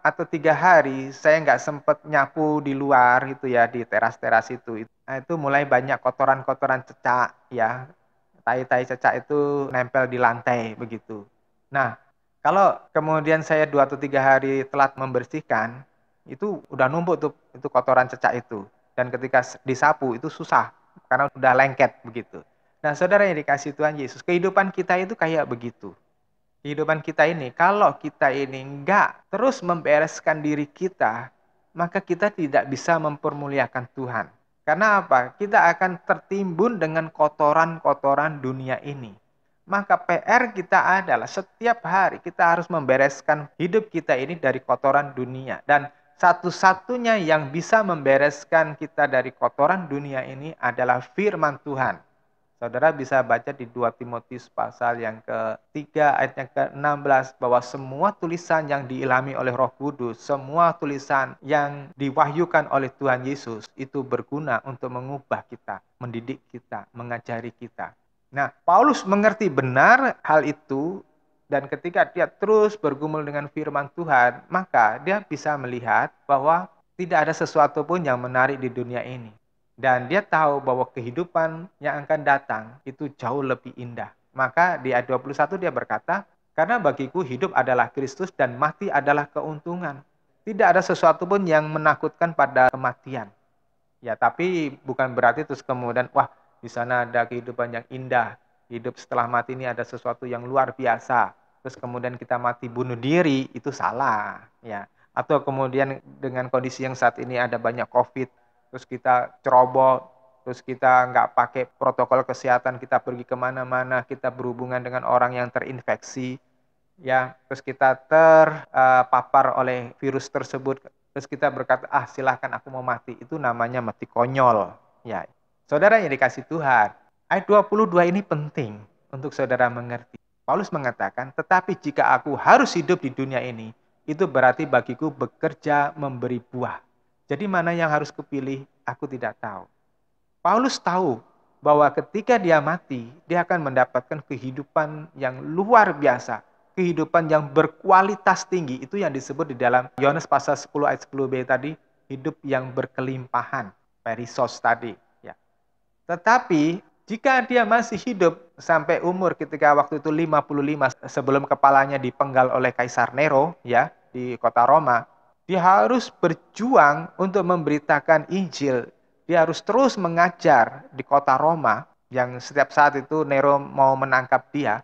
atau 3 hari saya nggak sempat nyapu di luar gitu ya, di teras-teras itu. Nah, itu mulai banyak kotoran-kotoran cecak ya. Tai-tai cecak itu nempel di lantai begitu. Nah, kalau kemudian saya 2 atau 3 hari telat membersihkan, itu udah numpuk tuh itu kotoran cecak itu. Dan ketika disapu itu susah karena udah lengket begitu. Nah, saudara yang dikasih Tuhan Yesus, kehidupan kita itu kayak begitu. Kehidupan kita ini, kalau kita ini enggak terus membereskan diri kita, maka kita tidak bisa mempermuliakan Tuhan. Karena apa? Kita akan tertimbun dengan kotoran-kotoran dunia ini. Maka PR kita adalah setiap hari kita harus membereskan hidup kita ini dari kotoran dunia. Dan satu-satunya yang bisa membereskan kita dari kotoran dunia ini adalah firman Tuhan. Saudara bisa baca di 2 Timotius pasal yang ke-3 ayat yang ke-16 bahwa semua tulisan yang diilhami oleh Roh Kudus, semua tulisan yang diwahyukan oleh Tuhan Yesus itu berguna untuk mengubah kita, mendidik kita, mengajari kita. Nah, Paulus mengerti benar hal itu dan ketika dia terus bergumul dengan firman Tuhan, maka dia bisa melihat bahwa tidak ada sesuatu pun yang menarik di dunia ini. Dan dia tahu bahwa kehidupan yang akan datang itu jauh lebih indah. Maka di ayat 21 dia berkata, karena bagiku hidup adalah Kristus dan mati adalah keuntungan. Tidak ada sesuatu pun yang menakutkan pada kematian. Ya, tapi bukan berarti terus kemudian, wah di sana ada kehidupan yang indah. Hidup setelah mati ini ada sesuatu yang luar biasa. Terus kemudian kita mati bunuh diri, itu salah. Ya. Atau kemudian dengan kondisi yang saat ini ada banyak COVID, terus kita ceroboh, terus kita nggak pakai protokol kesehatan, kita pergi kemana-mana, kita berhubungan dengan orang yang terinfeksi, ya, terus kita terpapar oleh virus tersebut, terus kita berkata, silahkan aku mau mati, itu namanya mati konyol. Ya, saudara yang dikasih Tuhan, ayat 22 ini penting untuk saudara mengerti. Paulus mengatakan, tetapi jika aku harus hidup di dunia ini, itu berarti bagiku bekerja memberi buah. Jadi mana yang harus kupilih? Aku tidak tahu. Paulus tahu bahwa ketika dia mati, dia akan mendapatkan kehidupan yang luar biasa. Kehidupan yang berkualitas tinggi. Itu yang disebut di dalam Yohanes pasal 10 ayat 10b tadi, hidup yang berkelimpahan. Perisos tadi. Ya. Tetapi jika dia masih hidup sampai umur ketika waktu itu 55 sebelum kepalanya dipenggal oleh Kaisar Nero ya di kota Roma, dia harus berjuang untuk memberitakan Injil. Dia harus terus mengajar di kota Roma yang setiap saat itu Nero mau menangkap dia.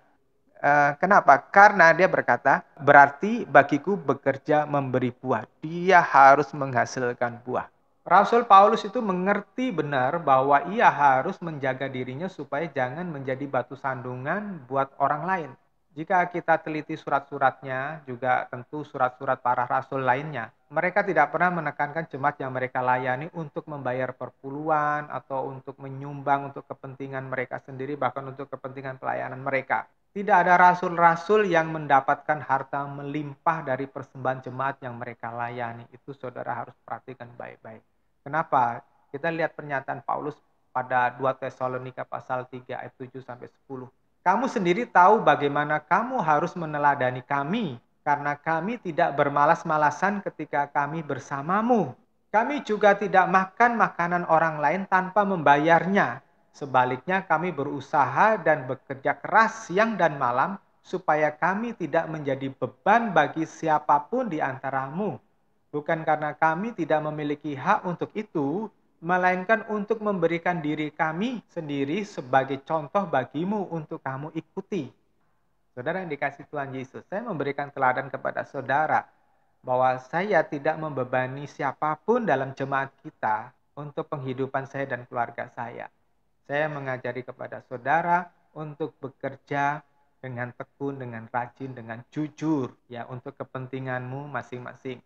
Kenapa? Karena dia berkata, berarti bagiku bekerja memberi buah. Dia harus menghasilkan buah. Rasul Paulus itu mengerti benar bahwa ia harus menjaga dirinya supaya jangan menjadi batu sandungan buat orang lain. Jika kita teliti surat-suratnya, juga tentu surat-surat para rasul lainnya, mereka tidak pernah menekankan jemaat yang mereka layani untuk membayar perpuluhan atau untuk menyumbang untuk kepentingan mereka sendiri, bahkan untuk kepentingan pelayanan mereka. Tidak ada rasul-rasul yang mendapatkan harta melimpah dari persembahan jemaat yang mereka layani. Itu saudara harus perhatikan baik-baik. Kenapa? Kita lihat pernyataan Paulus pada 2 Tesalonika pasal 3 ayat 7 sampai 10. Kamu sendiri tahu bagaimana kamu harus meneladani kami, karena kami tidak bermalas-malasan ketika kami bersamamu. Kami juga tidak makan makanan orang lain tanpa membayarnya. Sebaliknya kami berusaha dan bekerja keras siang dan malam supaya kami tidak menjadi beban bagi siapapun di antaramu. Bukan karena kami tidak memiliki hak untuk itu, melainkan untuk memberikan diri kami sendiri sebagai contoh bagimu untuk kamu ikuti. Saudara yang dikasih Tuhan Yesus, saya memberikan teladan kepada saudara bahwa saya tidak membebani siapapun dalam jemaat kita untuk penghidupan saya dan keluarga saya. Saya mengajari kepada saudara untuk bekerja dengan tekun, dengan rajin, dengan jujur, ya, untuk kepentinganmu masing-masing.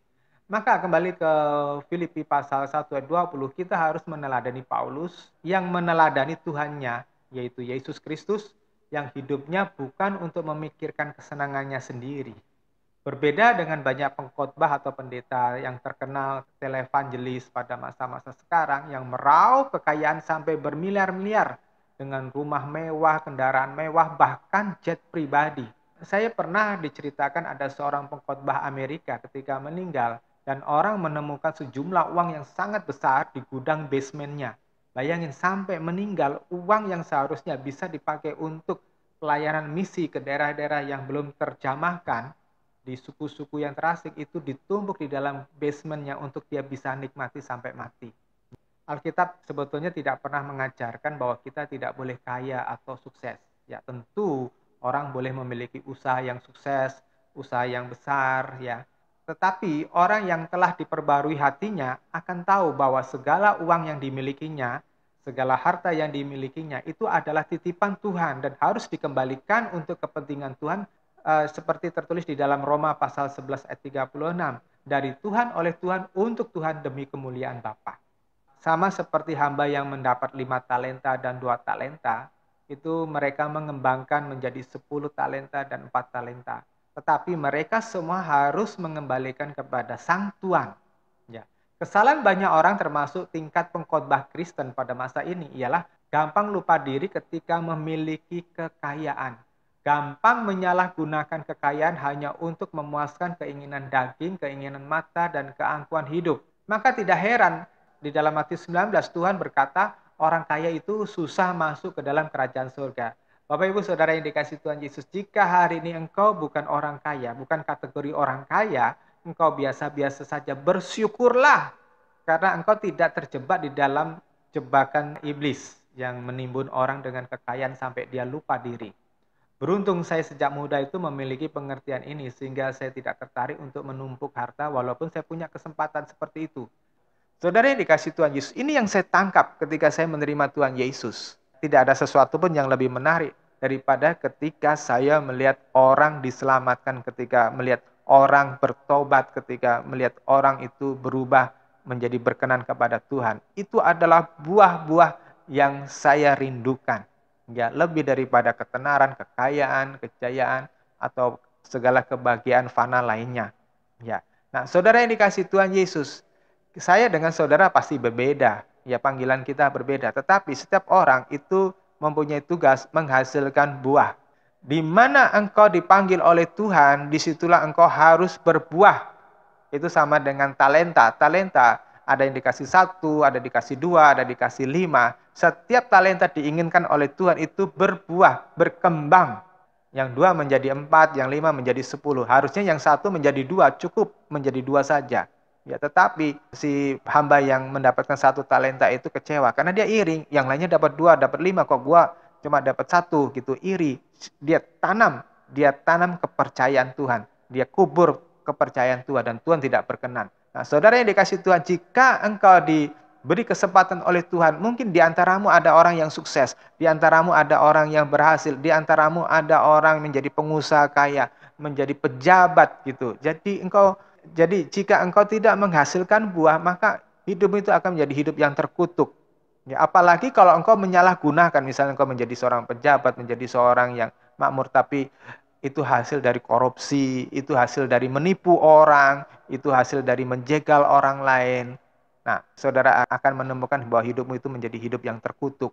Maka kembali ke Filipi pasal 1 ayat 20, kita harus meneladani Paulus yang meneladani Tuhannya, yaitu Yesus Kristus, yang hidupnya bukan untuk memikirkan kesenangannya sendiri. Berbeda dengan banyak pengkhotbah atau pendeta yang terkenal televangelis pada masa-masa sekarang yang meraup kekayaan sampai bermiliar-miliar dengan rumah mewah, kendaraan mewah, bahkan jet pribadi. Saya pernah diceritakan ada seorang pengkhotbah Amerika ketika meninggal dan orang menemukan sejumlah uang yang sangat besar di gudang basementnya. Bayangin, sampai meninggal uang yang seharusnya bisa dipakai untuk pelayanan misi ke daerah-daerah yang belum terjamahkan di suku-suku yang terasing itu ditumpuk di dalam basementnya untuk dia bisa nikmati sampai mati. Alkitab sebetulnya tidak pernah mengajarkan bahwa kita tidak boleh kaya atau sukses. Ya, tentu orang boleh memiliki usaha yang sukses, usaha yang besar, ya. Tetapi orang yang telah diperbarui hatinya akan tahu bahwa segala uang yang dimilikinya, segala harta yang dimilikinya itu adalah titipan Tuhan dan harus dikembalikan untuk kepentingan Tuhan, seperti tertulis di dalam Roma pasal 11 ayat 36. Dari Tuhan, oleh Tuhan, untuk Tuhan, demi kemuliaan Bapa. Sama seperti hamba yang mendapat 5 talenta dan 2 talenta, itu mereka mengembangkan menjadi 10 talenta dan 4 talenta. Tetapi mereka semua harus mengembalikan kepada Sang Tuan. Ya. Kesalahan banyak orang termasuk tingkat pengkhotbah Kristen pada masa ini ialah gampang lupa diri ketika memiliki kekayaan. Gampang menyalahgunakan kekayaan hanya untuk memuaskan keinginan daging, keinginan mata, dan keangkuhan hidup. Maka tidak heran di dalam Matius 19 Tuhan berkata orang kaya itu susah masuk ke dalam kerajaan surga. Bapak Ibu Saudara yang dikasihi Tuhan Yesus, jika hari ini engkau bukan orang kaya, bukan kategori orang kaya, engkau biasa-biasa saja, bersyukurlah karena engkau tidak terjebak di dalam jebakan iblis yang menimbun orang dengan kekayaan sampai dia lupa diri. Beruntung saya sejak muda itu memiliki pengertian ini sehingga saya tidak tertarik untuk menumpuk harta walaupun saya punya kesempatan seperti itu. Saudara yang dikasih Tuhan Yesus, ini yang saya tangkap ketika saya menerima Tuhan Yesus. Tidak ada sesuatu pun yang lebih menarik daripada ketika saya melihat orang diselamatkan, ketika melihat orang bertobat, ketika melihat orang itu berubah menjadi berkenan kepada Tuhan. Itu adalah buah-buah yang saya rindukan. Ya, lebih daripada ketenaran, kekayaan, kejayaan, atau segala kebahagiaan fana lainnya. Ya. Nah, saudara yang dikasih Tuhan Yesus, saya dengan saudara pasti berbeda. Ya, panggilan kita berbeda. Tetapi setiap orang itu mempunyai tugas menghasilkan buah. Di mana engkau dipanggil oleh Tuhan, disitulah engkau harus berbuah. Itu sama dengan talenta. Talenta ada yang dikasih 1, ada dikasih 2, ada dikasih 5. Setiap talenta diinginkan oleh Tuhan itu berbuah, berkembang. Yang 2 menjadi 4, yang 5 menjadi 10. Harusnya yang 1 menjadi 2, cukup menjadi 2 saja. Ya, tetapi si hamba yang mendapatkan 1 talenta itu kecewa karena dia iri, yang lainnya dapat 2, dapat 5, kok gua cuma dapat 1 gitu, iri. Dia tanam kepercayaan Tuhan. Dia kubur kepercayaan Tuhan dan Tuhan tidak berkenan. Nah, saudara yang dikasih Tuhan, jika engkau diberi kesempatan oleh Tuhan, mungkin di antaramu ada orang yang sukses, di antaramu ada orang yang berhasil, di antaramu ada orang menjadi pengusaha kaya, menjadi pejabat gitu. Jadi jika engkau tidak menghasilkan buah, maka hidupmu itu akan menjadi hidup yang terkutuk. Ya, apalagi kalau engkau menyalahgunakan, misalnya engkau menjadi seorang pejabat, menjadi seorang yang makmur, tapi itu hasil dari korupsi, itu hasil dari menipu orang, itu hasil dari menjegal orang lain. Nah, saudara akan menemukan bahwa hidupmu itu menjadi hidup yang terkutuk.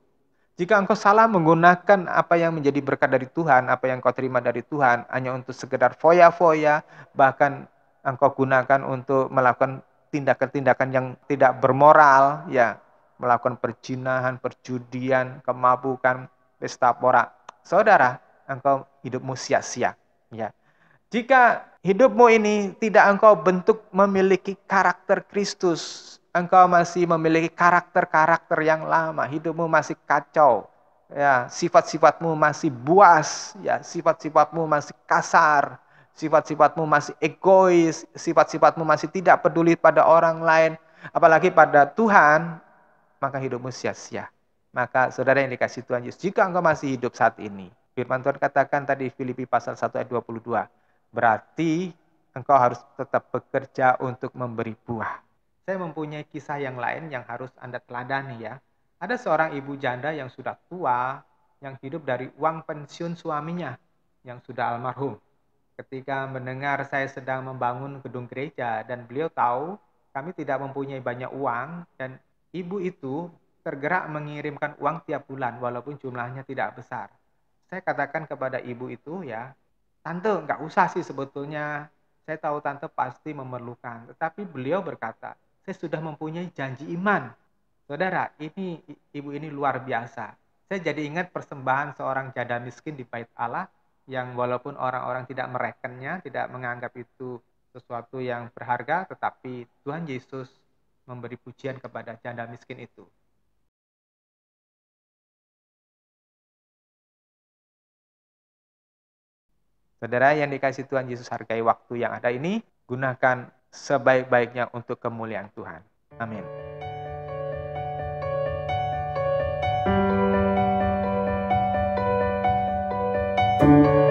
Jika engkau salah menggunakan apa yang menjadi berkat dari Tuhan, apa yang kau terima dari Tuhan, hanya untuk sekedar foya-foya, bahkan engkau gunakan untuk melakukan tindakan-tindakan yang tidak bermoral, ya, melakukan perzinahan, perjudian, kemabukan, pesta pora. Saudara, engkau hidupmu sia-sia. Ya. Jika hidupmu ini tidak engkau bentuk memiliki karakter Kristus, engkau masih memiliki karakter-karakter yang lama, hidupmu masih kacau, ya, sifat-sifatmu masih buas, ya, sifat-sifatmu masih kasar, sifat-sifatmu masih egois, sifat-sifatmu masih tidak peduli pada orang lain, apalagi pada Tuhan, maka hidupmu sia-sia. Maka saudara yang dikasih Tuhan Yesus, jika engkau masih hidup saat ini, firman Tuhan katakan tadi Filipi pasal 1 ayat 22, berarti engkau harus tetap bekerja untuk memberi buah. Saya mempunyai kisah yang lain yang harus Anda teladani ya. Ada seorang ibu janda yang sudah tua, yang hidup dari uang pensiun suaminya yang sudah almarhum. Ketika mendengar saya sedang membangun gedung gereja dan beliau tahu kami tidak mempunyai banyak uang dan ibu itu tergerak mengirimkan uang tiap bulan walaupun jumlahnya tidak besar. Saya katakan kepada ibu itu ya, tante nggak usah sih sebetulnya, saya tahu tante pasti memerlukan. Tetapi beliau berkata, saya sudah mempunyai janji iman. Saudara, ibu ini luar biasa. Saya jadi ingat persembahan seorang janda miskin di Bait Allah yang walaupun orang-orang tidak merekennya, tidak menganggap itu sesuatu yang berharga, tetapi Tuhan Yesus memberi pujian kepada janda miskin itu. Saudara yang dikasih Tuhan Yesus, hargai waktu yang ada ini, gunakan sebaik-baiknya untuk kemuliaan Tuhan. Amin. Thank you.